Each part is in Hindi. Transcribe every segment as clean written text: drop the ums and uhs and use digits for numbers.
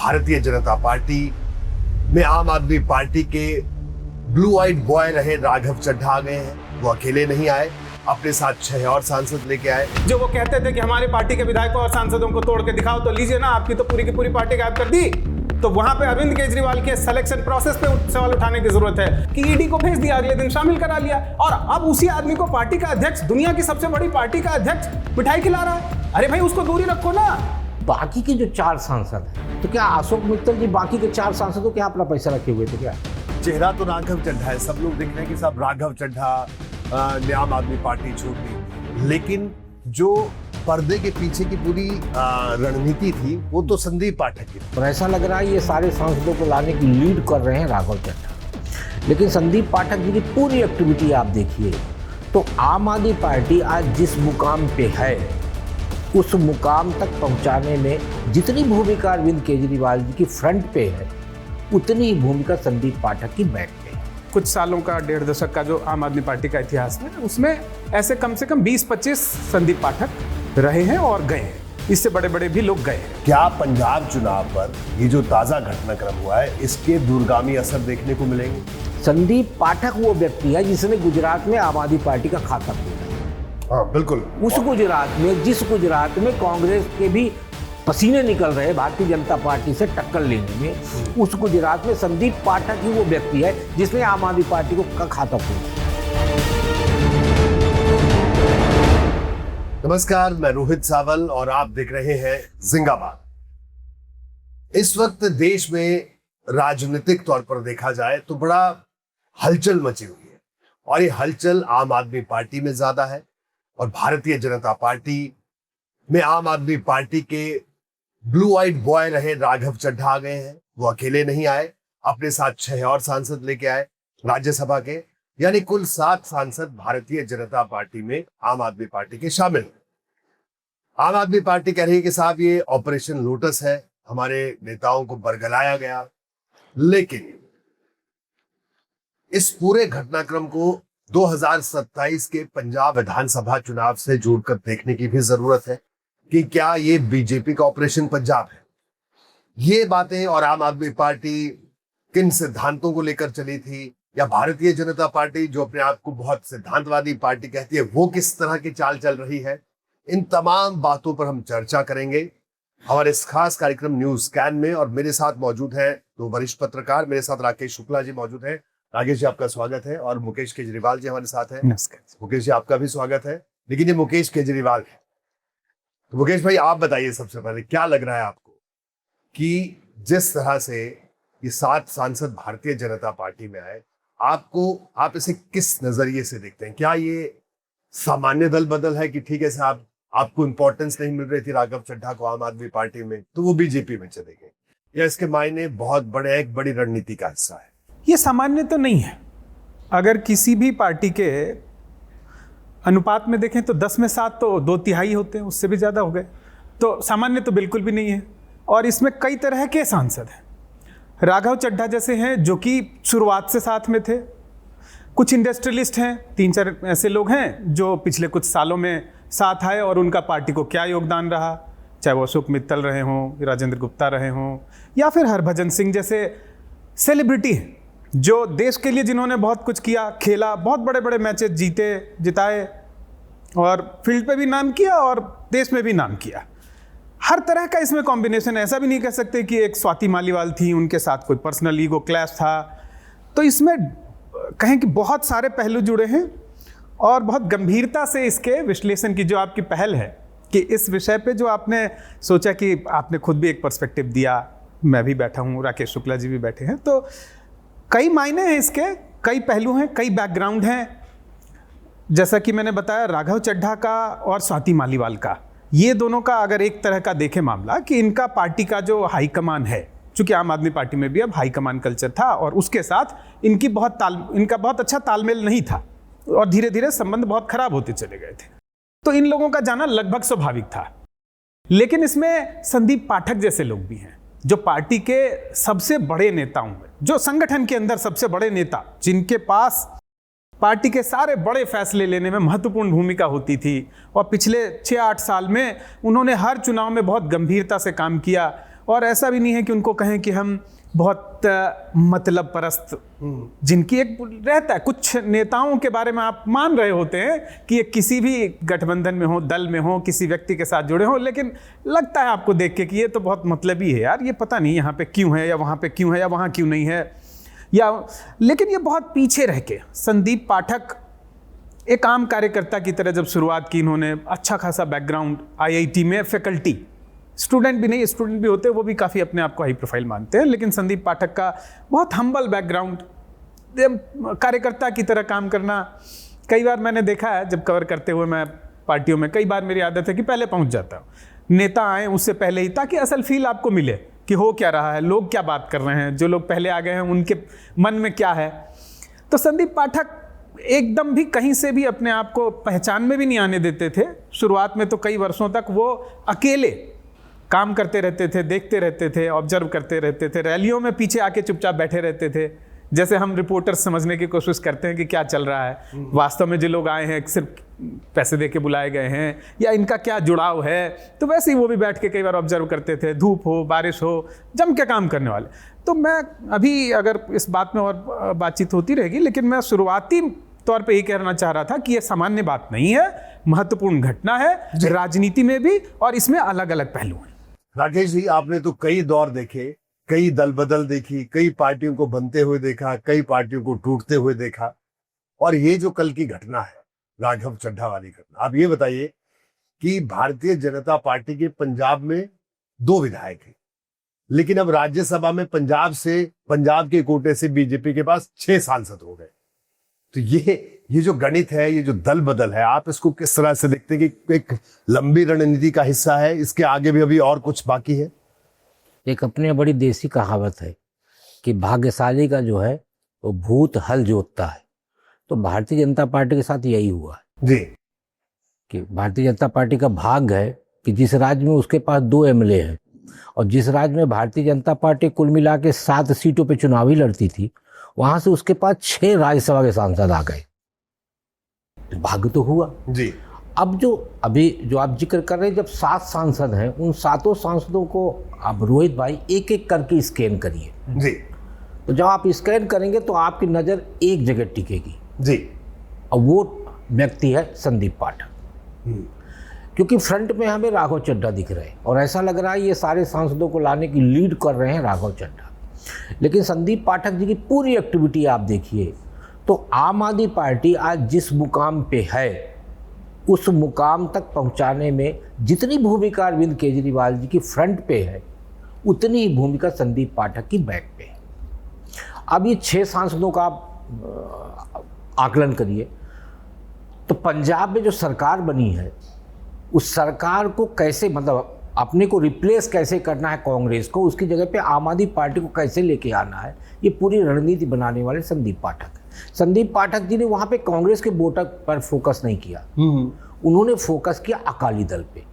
भारतीय जनता पार्टी में आम आदमी पार्टी के ब्लू आइड बॉय रहे राघव चड्ढा आ गए हैं। वो अकेले नहीं आए, अपने साथ 6 और सांसद लेके आए। जो वो कहते थे कि हमारी पार्टी के विधायकों और सांसदों को तोड़ के दिखाओ, तो लीजिए ना, आपकी तो पूरी की पूरी पार्टी गायब कर दी। तो वहां पे अरविंद केजरीवाल के सिलेक्शन प्रोसेस पे सवाल उठाने की जरूरत है कि ईडी को भेज दिया, अगले दिन शामिल करा लिया, और अब उसी आदमी को पार्टी का अध्यक्ष, दुनिया की सबसे बड़ी पार्टी का अध्यक्ष मिठाई खिला रहा है। अरे भाई, उसको दूरी रखो ना। बाकी के जो 4 सांसद हैं, तो क्या अशोक मित्तल जी बाकी के 4 सांसदों के अपना पैसा रखे हुए थे क्या? चेहरा तो राघव चड्ढा है, सब लोग देख रहे हैं कि सब राघव चड्ढा ने आम आदमी पार्टी छोड़ दी, लेकिन जो पर्दे के पीछे की पूरी रणनीति थी वो तो संदीप पाठक की। और ऐसा लग रहा है ये सारे सांसदों को लाने की लीड कर रहे हैं राघव चड्ढा। लेकिन संदीप पाठक जी की पूरी एक्टिविटी आप देखिए तो आम आदमी पार्टी आज जिस मुकाम पे है उस मुकाम तक पहुंचाने में जितनी भूमिका अरविंद केजरीवाल जी की फ्रंट पे है, उतनी ही भूमिका संदीप पाठक की बैक पे है। कुछ सालों का, 1.5 दशक का जो आम आदमी पार्टी का इतिहास है, उसमें ऐसे कम से कम 20-25 संदीप पाठक रहे हैं और गए हैं। इससे बड़े बड़े भी लोग गए हैं। क्या पंजाब चुनाव पर ये जो ताजा घटनाक्रम हुआ है, इसके दूरगामी असर देखने को मिलेंगे? संदीप पाठक वो व्यक्ति है जिसने गुजरात में आम आदमी पार्टी का खाता खोला। हाँ बिल्कुल। उस गुजरात में, जिस गुजरात में कांग्रेस के भी पसीने निकल रहे भारतीय जनता पार्टी से टक्कर लेने में, उस गुजरात में संदीप पाठक ही वो व्यक्ति है जिसने आम आदमी पार्टी का खाता खोला। नमस्कार, मैं रोहित सावल और आप देख रहे हैं जिंदाबाद। इस वक्त देश में राजनीतिक तौर पर देखा जाए तो बड़ा हलचल मची हुई है, और ये हलचल आम आदमी पार्टी में ज्यादा है। और भारतीय जनता पार्टी में आम आदमी पार्टी के ब्लू आइड बॉय रहे राघव चड्ढा आ गए हैं। वो अकेले नहीं आए, अपने साथ 6 और सांसद लेके आए राज्यसभा के, यानी कुल 7 सांसद भारतीय जनता पार्टी में आम आदमी पार्टी के शामिल। आम आदमी पार्टी कह रही है कि साहब ये ऑपरेशन लोटस है, हमारे नेताओं को बरगलाया गया। लेकिन इस पूरे घटनाक्रम को 2027 के पंजाब विधानसभा चुनाव से जोड़कर देखने की भी जरूरत है कि क्या ये बीजेपी का ऑपरेशन पंजाब है। ये बातें और आम आदमी पार्टी किन सिद्धांतों को लेकर चली थी, या भारतीय जनता पार्टी जो अपने आप को बहुत सिद्धांतवादी पार्टी कहती है, वो किस तरह की चाल चल रही है, इन तमाम बातों पर हम चर्चा करेंगे हमारे इस खास कार्यक्रम न्यूज स्कैन में। और मेरे साथ मौजूद हैं 2 वरिष्ठ पत्रकार। मेरे साथ राकेश शुक्ला जी मौजूद हैं। राकेश जी, आपका स्वागत है। और मुकेश केजरीवाल जी हमारे साथ हैं। मुकेश जी, आपका भी स्वागत है। लेकिन ये मुकेश केजरीवाल है, तो मुकेश भाई आप बताइए सबसे पहले, क्या लग रहा है आपको कि जिस तरह से ये 7 सांसद भारतीय जनता पार्टी में आए, आप इसे किस नजरिए से देखते हैं? क्या ये सामान्य दल बदल है कि ठीक है साहब, आपको इंपॉर्टेंस नहीं मिल रही थी राघव चड्ढा को आम आदमी पार्टी में, तो वो बीजेपी में चले गए, या इसके मायने बहुत बड़े, एक बड़ी रणनीति का हिस्सा है? ये सामान्य तो नहीं है। अगर किसी भी पार्टी के अनुपात में देखें तो 10 में 7 तो 2/3 होते हैं, उससे भी ज़्यादा हो गए। तो सामान्य तो बिल्कुल भी नहीं है। और इसमें कई तरह के सांसद हैं। राघव चड्ढा जैसे हैं जो कि शुरुआत से साथ में थे। कुछ इंडस्ट्रियलिस्ट हैं, 3-4 ऐसे लोग हैं जो पिछले कुछ सालों में साथ आए और उनका पार्टी को क्या योगदान रहा, चाहे वो अशोक मित्तल रहे हों, राजेंद्र गुप्ता रहे हों, या फिर हरभजन सिंह जैसे सेलिब्रिटी हैं जो देश के लिए, जिन्होंने बहुत कुछ किया, खेला, बहुत बड़े बड़े मैचेस जीते, जिताए, और फील्ड पे भी नाम किया और देश में भी नाम किया। हर तरह का इसमें कॉम्बिनेशन है। ऐसा भी नहीं कह सकते कि एक स्वाति मालीवाल थी, उनके साथ कोई पर्सनल ईगो क्लैश था। तो इसमें कहें कि बहुत सारे पहलू जुड़े हैं, और बहुत गंभीरता से इसके विश्लेषण की जो आपकी पहल है कि इस विषय पे जो आपने सोचा कि आपने खुद भी एक पर्सपेक्टिव दिया, मैं भी बैठा हूँ, राकेश शुक्ला जी भी बैठे हैं, तो कई मायने हैं इसके, कई पहलू हैं, कई बैकग्राउंड हैं। जैसा कि मैंने बताया, राघव चड्ढा का और स्वाति मालीवाल का, ये दोनों का अगर एक तरह का देखें मामला कि इनका पार्टी का जो हाईकमान है, चूंकि आम आदमी पार्टी में भी अब हाईकमान कल्चर था, और उसके साथ इनका बहुत अच्छा तालमेल नहीं था, और धीरे धीरे संबंध बहुत खराब होते चले गए थे। तो इन लोगों का जाना लगभग स्वाभाविक था। लेकिन इसमें संदीप पाठक जैसे लोग भी हैं जो पार्टी के सबसे बड़े नेताओं में, जो संगठन के अंदर सबसे बड़े नेता, जिनके पास पार्टी के सारे बड़े फैसले लेने में महत्वपूर्ण भूमिका होती थी, और पिछले 6-8 साल में उन्होंने हर चुनाव में बहुत गंभीरता से काम किया, और ऐसा भी नहीं है कि उनको कहें कि हम बहुत मतलब परस्त, जिनकी एक रहता है, कुछ नेताओं के बारे में आप मान रहे होते हैं कि ये किसी भी गठबंधन में हो, दल में हो, किसी व्यक्ति के साथ जुड़े हो, लेकिन लगता है आपको देख के कि ये तो बहुत मतलबी है यार, ये पता नहीं यहाँ पे क्यों है या वहाँ पे क्यों है या वहाँ क्यों नहीं है, या लेकिन ये बहुत पीछे रह के। संदीप पाठक एक आम कार्यकर्ता की तरह जब शुरुआत की, इन्होंने अच्छा खासा बैकग्राउंड, IIT में फैकल्टी, स्टूडेंट भी नहीं, स्टूडेंट भी होते हैं वो भी काफ़ी अपने आप को हाई प्रोफाइल मानते हैं, लेकिन संदीप पाठक का बहुत हम्बल बैकग्राउंड, कार्यकर्ता की तरह काम करना। कई बार मैंने देखा है जब कवर करते हुए मैं पार्टियों में, कई बार मेरी आदत है कि पहले पहुंच जाता हूँ, नेता आए उससे पहले ही, ताकि असल फील आपको मिले कि हो क्या रहा है, लोग क्या बात कर रहे हैं, जो लोग पहले आ गए हैं उनके मन में क्या है। तो संदीप पाठक एकदम भी कहीं से भी अपने आप को पहचान में भी नहीं आने देते थे। शुरुआत में तो कई वर्षों तक वो अकेले काम करते रहते थे, देखते रहते थे, ऑब्जर्व करते रहते थे, रैलियों में पीछे आके चुपचाप बैठे रहते थे, जैसे हम रिपोर्टर्स समझने की कोशिश करते हैं कि क्या चल रहा है, वास्तव में जो लोग आए हैं सिर्फ पैसे दे के बुलाए गए हैं या इनका क्या जुड़ाव है। तो वैसे ही वो भी बैठ के कई बार ऑब्जर्व करते थे, धूप हो बारिश हो, जम के काम करने वाले। तो मैं अभी, अगर इस बात में और बातचीत होती रहेगी, लेकिन मैं शुरुआती तौर पे ये कहना चाह रहा था कि ये सामान्य बात नहीं है, महत्वपूर्ण घटना है राजनीति में भी, और इसमें अलग अलग पहलू हैं। राकेश जी, आपने तो कई दौर देखे, कई दल बदल देखी, कई पार्टियों को बनते हुए देखा, कई पार्टियों को टूटते हुए देखा, और ये जो कल की घटना है, राघव चड्ढा वाली घटना, आप ये बताइए कि भारतीय जनता पार्टी के पंजाब में 2 विधायक हैं, लेकिन अब राज्यसभा में पंजाब के कोटे से बीजेपी के पास 6 सांसद हो गए। तो ये जो गणित है, ये जो दल बदल है, आप इसको किस तरह से देखते हैं कि एक लंबी रणनीति का हिस्सा है, इसके आगे भी अभी और कुछ बाकी है? एक अपने बड़ी देसी कहावत है कि भाग्यशाली का जो है वो भूत हल जोतता है। तो भारतीय जनता पार्टी के साथ यही हुआ है जी, कि भारतीय जनता पार्टी का भाग्य है कि जिस राज्य में उसके पास 2 MLA हैं, और जिस राज्य में भारतीय जनता पार्टी कुल मिला के 7 सीटों पे चुनावी लड़ती थी, वहां से उसके पास 6 राज्यसभा के सांसद आ गए। तो भाग्य तो हुआ जी। अब जो आप जिक्र कर रहे हैं, जब 7 सांसद हैं, उन 7 सांसदों को आप रोहित भाई एक एक करके स्कैन करिए जी। तो जब आप स्कैन करेंगे तो आपकी नज़र एक जगह टिकेगी जी। और वो व्यक्ति है संदीप पाठक। क्योंकि फ्रंट में हमें राघव चड्ढा दिख रहे हैं और ऐसा लग रहा है ये सारे सांसदों को लाने की लीड कर रहे हैं राघव चड्ढा, लेकिन संदीप पाठक जी की पूरी एक्टिविटी आप देखिए तो आम आदमी पार्टी आज जिस मुकाम पे है उस मुकाम तक पहुंचाने में जितनी भूमिका अरविंद केजरीवाल जी की फ्रंट पे है, उतनी ही भूमिका संदीप पाठक की बैक पे है। अब ये 6 सांसदों का आप आकलन करिए तो पंजाब में जो सरकार बनी है उस सरकार को कैसे, मतलब अपने को रिप्लेस कैसे करना है कांग्रेस को, उसकी जगह पे आम आदमी पार्टी को कैसे लेके आना है, ये पूरी रणनीति बनाने वाले संदीप पाठक है। संदीप पाठक जी ने वहाँ पे कांग्रेस के वोटर पर फोकस नहीं किया, उन्होंने फोकस किया अकाली दल पे।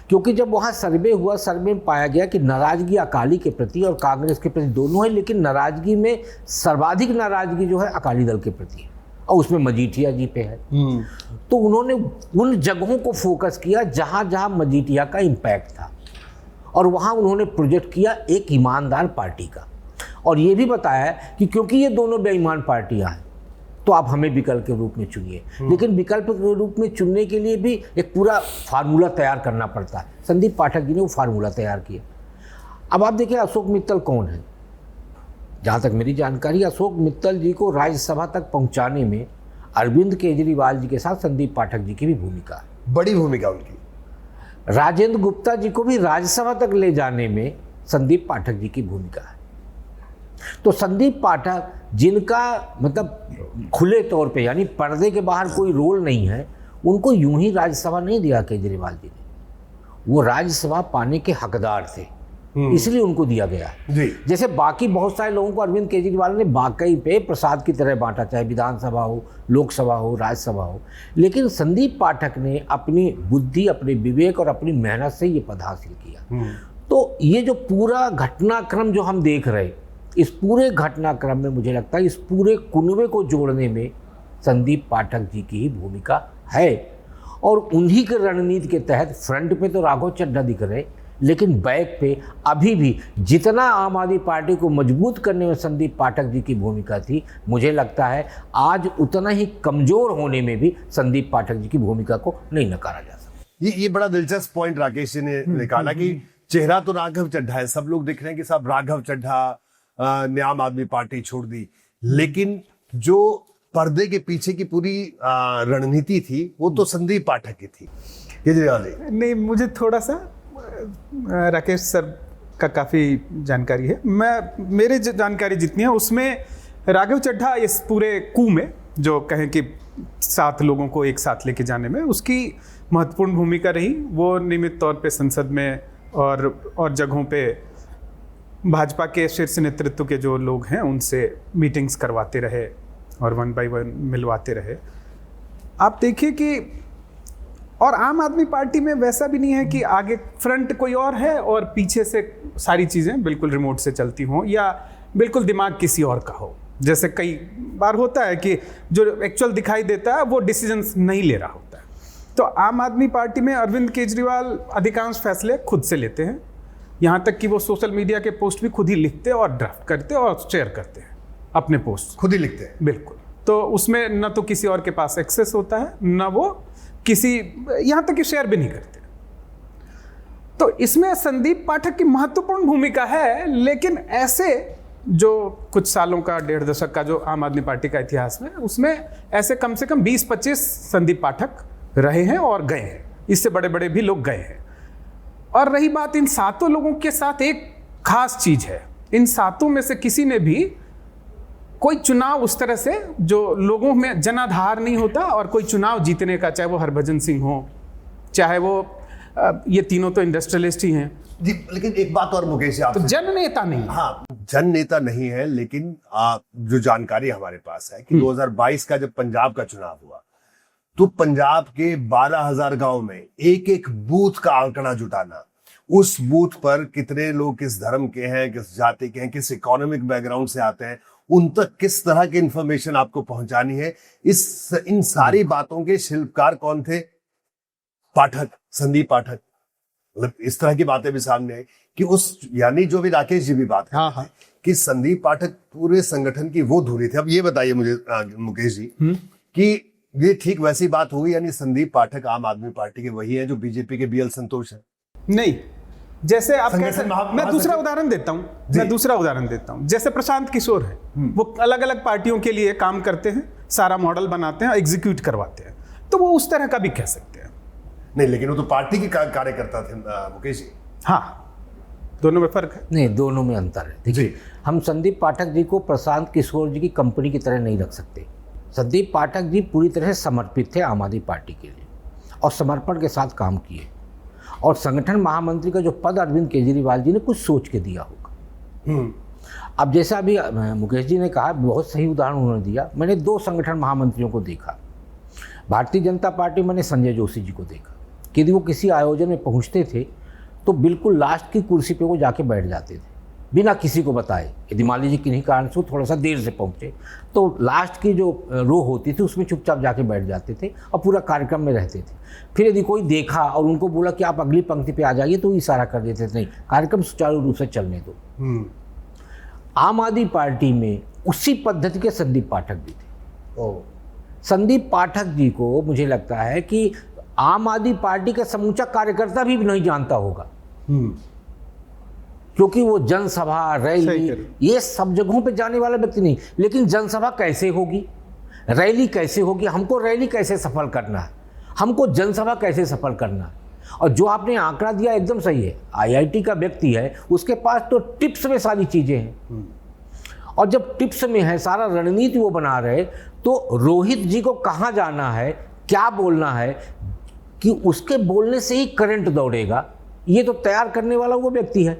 क्योंकि जब वहाँ सर्वे हुआ, सर्वे में पाया गया कि नाराजगी अकाली के प्रति और कांग्रेस के प्रति दोनों है, लेकिन नाराजगी में सर्वाधिक नाराजगी जो है अकाली दल के प्रति है और उसमें मजीठिया जी पे है। तो उन्होंने उन जगहों को फोकस किया जहाँ जहाँ मजीठिया का इम्पैक्ट था और वहाँ उन्होंने प्रोजेक्ट किया एक ईमानदार पार्टी का, और ये भी बताया कि क्योंकि ये दोनों बेईमान पार्टियां हैं तो आप हमें विकल्प के रूप में चुनिए। लेकिन विकल्प के रूप में चुनने के लिए भी एक पूरा फार्मूला तैयार करना पड़ता है। संदीप पाठक जी ने वो फार्मूला तैयार किया। अब आप देखिए अशोक मित्तल कौन है। जहाँ तक मेरी जानकारी, अशोक मित्तल जी को राज्यसभा तक पहुँचाने में अरविंद केजरीवाल जी के साथ संदीप पाठक जी की भी भूमिका है, बड़ी भूमिका उनकी। राजेंद्र गुप्ता जी को भी राज्यसभा तक ले जाने में संदीप पाठक जी की भूमिका है। तो संदीप पाठक जिनका मतलब खुले तौर पे यानी पर्दे के बाहर कोई रोल नहीं है, उनको यूं ही राज्यसभा नहीं दिया केजरीवाल जी ने, वो राज्यसभा पाने के हकदार थे इसलिए उनको दिया गया जी। जैसे बाकी बहुत सारे लोगों को अरविंद केजरीवाल ने बाकई पे प्रसाद की तरह बांटा, चाहे विधानसभा हो, लोकसभा हो, राज्यसभा हो, लेकिन संदीप पाठक ने अपनी बुद्धि, अपने विवेक और अपनी मेहनत से ये पद हासिल किया। तो ये जो पूरा घटनाक्रम जो हम देख रहे, इस पूरे घटनाक्रम में मुझे लगता है इस पूरे कुनबे को जोड़ने में संदीप पाठक जी की ही भूमिका है और उन्हीं के रणनीति के तहत फ्रंट पे तो राघव चड्ढा दिख रहे, लेकिन बैक पे अभी भी जितना आम आदमी पार्टी को मजबूत करने में संदीप पाठक जी की भूमिका थी, मुझे लगता है आज उतना ही कमज़ोर होने में भी संदीप पाठक जी की भूमिका को नहीं नकारा जा सकता। ये बड़ा दिलचस्प पॉइंट राकेश जी ने निकाला कि चेहरा तो राघव चड्ढा है, सब लोग दिख रहे हैं कि साहब राघव चड्ढा ने आम आदमी पार्टी छोड़ दी, लेकिन जो पर्दे के पीछे की पूरी रणनीति थी वो तो संदीप पाठक की थी। केजरीवाल जी, नहीं, मुझे थोड़ा सा राकेश सर का काफ़ी जानकारी है। मेरे जानकारी जितनी है उसमें राघव चड्ढा इस पूरे कू में, जो कहें कि 7 लोगों को एक साथ लेके जाने में, उसकी महत्वपूर्ण भूमिका रही। वो नियमित तौर पे संसद में और जगहों पे भाजपा के शीर्ष नेतृत्व के जो लोग हैं उनसे मीटिंग्स करवाते रहे और 1 by 1 मिलवाते रहे। आप देखिए कि और आम आदमी पार्टी में वैसा भी नहीं है कि आगे फ्रंट कोई और है और पीछे से सारी चीज़ें बिल्कुल रिमोट से चलती हों या बिल्कुल दिमाग किसी और का हो। जैसे कई बार होता है कि जो एक्चुअल दिखाई देता है वो डिसीजंस नहीं ले रहा होता है। तो आम आदमी पार्टी में अरविंद केजरीवाल अधिकांश फैसले खुद से लेते हैं, यहाँ तक कि वो सोशल मीडिया के पोस्ट भी खुद ही लिखते और ड्राफ्ट करते और शेयर करते हैं अपने पोस्ट। खुद ही लिखते हैं? बिल्कुल। तो उसमें न तो किसी और के पास एक्सेस होता है, न वो किसी, यहाँ तक कि शेयर भी नहीं करते। तो इसमें संदीप पाठक की महत्वपूर्ण भूमिका है, लेकिन ऐसे जो कुछ सालों का, 1.5 दशक का जो आम आदमी पार्टी का इतिहास में, उसमें ऐसे कम से कम 20-25 संदीप पाठक रहे हैं और गए हैं। इससे बड़े बड़े भी लोग गए हैं। और रही बात इन 7 लोगों के साथ, एक खास चीज है, इन 7 में से किसी ने भी कोई चुनाव उस तरह से जो लोगों में जनाधार नहीं होता, और कोई चुनाव जीतने का, चाहे वो हरभजन सिंह हो, चाहे वो ये तीनों तो इंडस्ट्रियलिस्ट ही हैं जी। लेकिन एक बात और मुकेश जी, तो जन नेता नहीं। हाँ, जन नेता नहीं है, लेकिन जो जानकारी हमारे पास है कि 2022 का जब पंजाब का चुनाव हुआ तो पंजाब के 12,000 गांव में एक एक बूथ का आंकड़ा जुटाना, उस बूथ पर कितने लोग किस धर्म के हैं, किस जाति के हैं, किस इकोनॉमिक बैकग्राउंड से आते हैं, उन तक किस तरह की इंफॉर्मेशन आपको पहुंचानी है, इन सारी बातों के शिल्पकार कौन थे? पाठक, संदीप पाठक। मतलब इस तरह की बातें भी सामने आई कि उस, यानी जो भी राकेश जी भी बात हाँ, हाँ। कि संदीप पाठक पूरे संगठन की वो धुरी थे। अब ये बताइए मुझे मुकेश जी कि ये ठीक वैसी बात होगी, यानी संदीप पाठक आम आदमी पार्टी के वही हैं जो बीजेपी के BL संतोष है? नहीं, जैसे आप मैं दूसरा उदाहरण देता हूं, जैसे प्रशांत किशोर है, वो अलग अलग पार्टियों के लिए काम करते हैं, सारा मॉडल बनाते हैं, एग्जीक्यूट करवाते हैं, तो वो उस तरह का भी कह सकते हैं। नहीं, लेकिन वो तो पार्टी के कार्यकर्ता थे मुकेश जी। हाँ, दोनों में फर्क है। नहीं, दोनों में अंतर है। देखिए, हम संदीप पाठक जी को प्रशांत किशोर जी की कंपनी की तरह नहीं रख सकते। संदीप पाठक जी पूरी तरह से समर्पित थे आम आदमी पार्टी के लिए और समर्पण के साथ काम किए, और संगठन महामंत्री का जो पद अरविंद केजरीवाल जी ने कुछ सोच के दिया होगा। अब जैसा अभी मुकेश जी ने कहा, बहुत सही उदाहरण उन्होंने दिया। मैंने 2 संगठन महामंत्रियों को देखा। भारतीय जनता पार्टी, मैंने संजय जोशी जी को देखा कि यदि वो किसी आयोजन में पहुंचते थे तो बिल्कुल लास्ट की कुर्सी पे वो जाके बैठ जाते थे बिना किसी को बताए। यदि मान लीजिए किन्हीं कारण से थोड़ा सा देर से पहुंचे तो लास्ट की जो रो होती थी उसमें चुपचाप जाके बैठ जाते थे और पूरा कार्यक्रम में रहते थे। फिर यदि कोई देखा और उनको बोला कि आप अगली पंक्ति पे आ जाइए तो इशारा कर देते थे, नहीं, कार्यक्रम सुचारू रूप से चलने दो। आम आदमी पार्टी में उसी पद्धति के संदीप पाठक भी थे। संदीप पाठक जी को मुझे लगता है कि आम आदमी पार्टी का समूचा कार्यकर्ता भी नहीं जानता होगा, क्योंकि वो जनसभा, रैली, ये सब जगहों पे जाने वाला व्यक्ति नहीं। लेकिन जनसभा कैसे होगी, रैली कैसे होगी, हमको रैली कैसे सफल करना है, हमको जनसभा कैसे सफल करना है। और जो आपने आंकड़ा दिया एकदम सही है, IIT का व्यक्ति है, उसके पास तो टिप्स में सारी चीज़ें हैं। और जब टिप्स में है, सारा रणनीति वो बना रहे, तो रोहित जी को कहाँ जाना है, क्या बोलना है, कि उसके बोलने से ही करंट दौड़ेगा, ये तो तैयार करने वाला वो व्यक्ति है।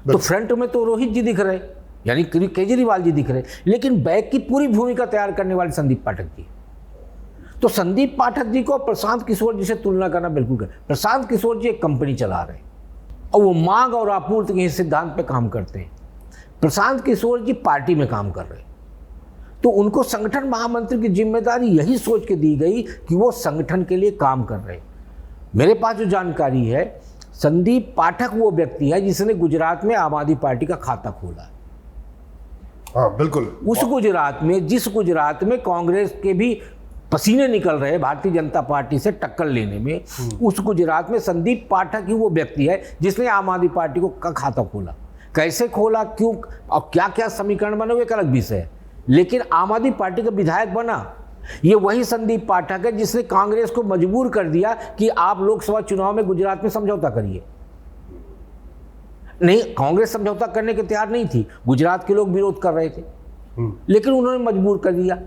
तो फ्रंट में तो रोहित जी दिख रहे, यानी केजरीवाल जी दिख रहे, लेकिन बैक की पूरी भूमिका तैयार करने वाले संदीप पाठक जी। तो संदीप पाठक जी को प्रशांत किशोर जी से तुलना करना बिल्कुल कर। प्रशांत किशोर जी एक कंपनी चला रहे और वो मांग और आपूर्ति के सिद्धांत पे काम करते हैं। प्रशांत किशोर जी पार्टी में काम कर रहे, तो उनको संगठन महामंत्री की जिम्मेदारी यही सोच के दी गई कि वो संगठन के लिए काम कर रहे। मेरे पास जो जानकारी है, संदीप पाठक वो व्यक्ति है जिसने गुजरात में आम आदमी पार्टी का खाता खोला है। हाँ बिल्कुल। उस गुजरात में, जिस गुजरात में कांग्रेस के भी पसीने निकल रहे भारतीय जनता पार्टी से टक्कर लेने में, उस गुजरात में संदीप पाठक ही वो व्यक्ति है जिसने आम आदमी पार्टी को का खाता खोला। कैसे खोला, क्यों और क्या क्या समीकरण बने हुए एक अलग विषय है, लेकिन आम आदमी पार्टी का विधायक बना ये वही संदीप पाठक है जिसने कांग्रेस को मजबूर कर दिया कि आप लोकसभा चुनाव में गुजरात में समझौता करिए। नहीं, कांग्रेस समझौता करने के तैयार नहीं थी, गुजरात के लोग विरोध कर रहे थे, लेकिन उन्होंने मजबूर कर दिया।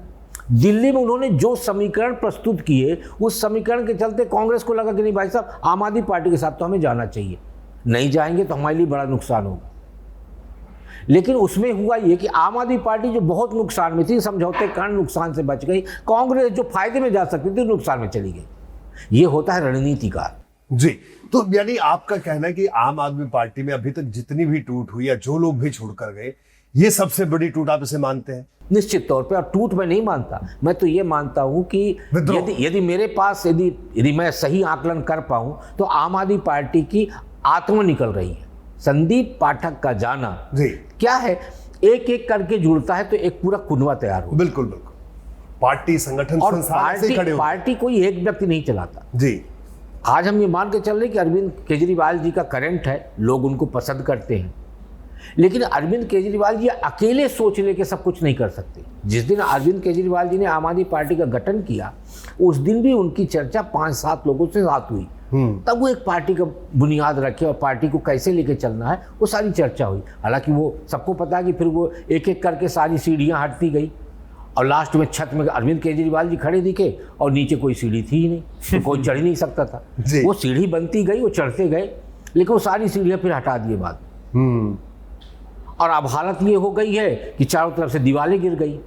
दिल्ली में उन्होंने जो समीकरण प्रस्तुत किए, उस समीकरण के चलते कांग्रेस को लगा कि नहीं भाई साहब, आम आदमी पार्टी के साथ तो हमें जाना चाहिए, नहीं जाएंगे तो हमारे लिए बड़ा नुकसान होगा। लेकिन उसमें हुआ ये कि आम आदमी पार्टी जो बहुत नुकसान में थी, समझौते के कारण नुकसान से बच गई, कांग्रेस जो फायदे में जा सकती थी नुकसान में चली गई। ये होता है रणनीतिकार। जी, तो यानी आपका कहना है कि आम आदमी पार्टी में अभी तक जितनी भी टूट हुई या जो लोग भी छोड़कर गए, ये सबसे बड़ी टूट आप इसे मानते हैं? निश्चित तौर पे। और टूट मैं नहीं मानता, मैं तो ये मानता हूं कि यदि मेरे पास यदि मैं सही आकलन कर पाऊं तो आम आदमी पार्टी की आत्मा निकल रही है। संदीप पाठक का जाना जी क्या है, एक एक करके जुड़ता है तो एक पूरा कुनवा तैयार हो। बिल्कुल बिल्कुल। पार्टी संगठन और संस्थान से खड़े हो। पार्टी कोई एक व्यक्ति नहीं चलाता जी। आज हम ये मान के चल रहे कि अरविंद केजरीवाल जी का करंट है, लोग उनको पसंद करते हैं, लेकिन अरविंद केजरीवाल जी अकेले सोच लेके सब कुछ नहीं कर सकते। जिस दिन अरविंद केजरीवाल जी ने आम आदमी पार्टी का गठन किया, उस दिन भी उनकी चर्चा 5-7 लोगों से साथ हुई, तब वो एक पार्टी का बुनियाद रखे और पार्टी को कैसे लेके चलना है वो सारी चर्चा हुई। हालांकि वो सबको पता है कि फिर वो एक एक करके सारी सीढ़ियाँ हटती गई और लास्ट में छत में अरविंद केजरीवाल जी खड़े दिखे और नीचे कोई सीढ़ी थी ही नहीं, तो कोई चढ़ ही नहीं सकता था। वो सीढ़ी बनती गई, वो चढ़ते गए, लेकिन वो सारी सीढ़ियाँ फिर हटा दिए बाद में। और अब हालत ये हो गई है कि चारों तरफ से दीवारें गिर गई,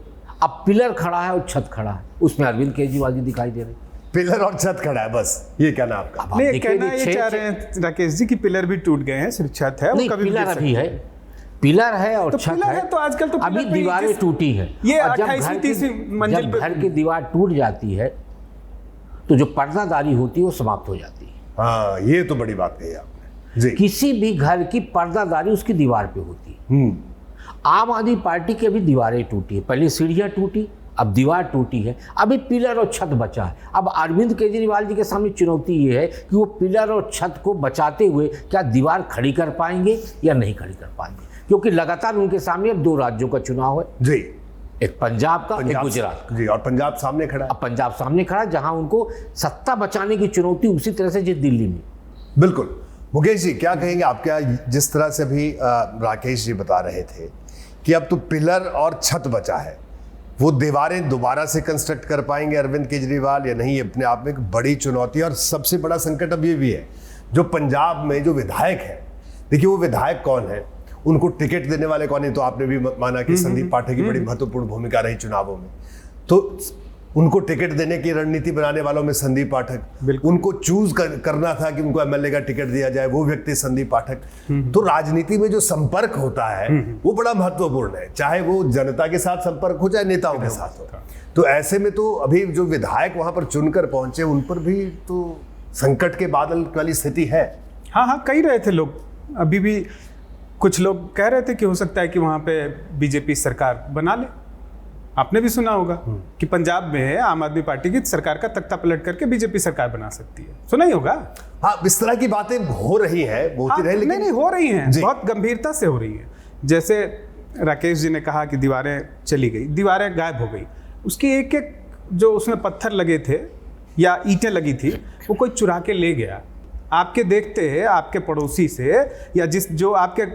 अब पिलर खड़ा है और छत खड़ा है, उसमें अरविंद केजरीवाल जी दिखाई दे रहे। पिलर और छत खड़ा है, बस ये कहना आपका? नहीं, कहना ये चाह रहे हैं राकेश जी कि पिलर भी टूट गए हैं, सिर्फ छत है। नहीं, पिलर अभी है, पिलर है और तो छत पिलर है। तो आजकल तो अभी दीवारें टूटी है। ये और जब 28वीं 30वीं मंजिल पे घर की दीवार टूट जाती है तो जो पर्दादारी होती है वो समाप्त हो जाती है। हाँ, ये तो बड़ी बात कही आपने जी। किसी भी घर की पर्दादारी उसकी दीवार पे होती है। आम आदमी पार्टी की अभी दीवारें टूटी है, पहले सीढ़ियां टूटी, अब दीवार टूटी है, अभी पिलर और छत बचा है। अब अरविंद केजरीवाल जी के सामने चुनौती ये है कि वो पिलर और छत को बचाते हुए क्या दीवार खड़ी कर पाएंगे या नहीं खड़ी कर पाएंगे, क्योंकि लगातार उनके सामने अब 2 राज्यों का चुनाव है जी, एक पंजाब का, एक गुजरात का जी। और पंजाब सामने खड़ा है। अब पंजाब सामने खड़ा, जहां उनको सत्ता बचाने की चुनौती उसी तरह से जिस दिल्ली में। बिल्कुल। मुकेश जी क्या कहेंगे आप? क्या जिस तरह से अभी राकेश जी बता रहे थे कि अब तो पिलर और छत बचा है, वो दीवारें दोबारा से कंस्ट्रक्ट कर पाएंगे अरविंद केजरीवाल या नहीं? अपने आप में एक बड़ी चुनौती है। और सबसे बड़ा संकट अब ये भी है, जो पंजाब में जो विधायक है, देखिए वो विधायक कौन है, उनको टिकट देने वाले कौन है? तो आपने भी माना कि संदीप पाठक की बड़ी महत्वपूर्ण भूमिका रही चुनावों में, तो उनको टिकट देने की रणनीति बनाने वालों में संदीप पाठक, उनको चूज करना था कि उनको एमएलए का टिकट दिया जाए, वो व्यक्ति संदीप पाठक। तो राजनीति में जो संपर्क होता है वो बड़ा महत्वपूर्ण है, चाहे वो जनता के साथ संपर्क हो चाहे नेताओं के साथ हो। तो ऐसे में तो अभी जो विधायक वहां पर चुनकर पहुंचे उन पर भी तो संकट के बादल वाली स्थिति है। हाँ, कह रहे थे लोग, अभी भी कुछ लोग कह रहे थे कि हो सकता है कि वहां पे बीजेपी सरकार बना ले। आपने भी सुना होगा कि पंजाब में आम आदमी पार्टी की सरकार का तख्ता पलट करके बीजेपी सरकार बना सकती है, सुना ही होगा। हाँ, इस तरह की बातें हो रही हैं, होती रहे, लेकिन नहीं हो रही हैं, बहुत गंभीरता से हो रही हैं। जैसे राकेश जी ने कहा कि दीवारें चली गई, दीवारें गायब हो गई, उसकी एक एक जो उसमें पत्थर लगे थे या ईंटें लगी थी वो कोई चुरा के ले गया। आपके देखते हैं आपके पड़ोसी से या जो आपके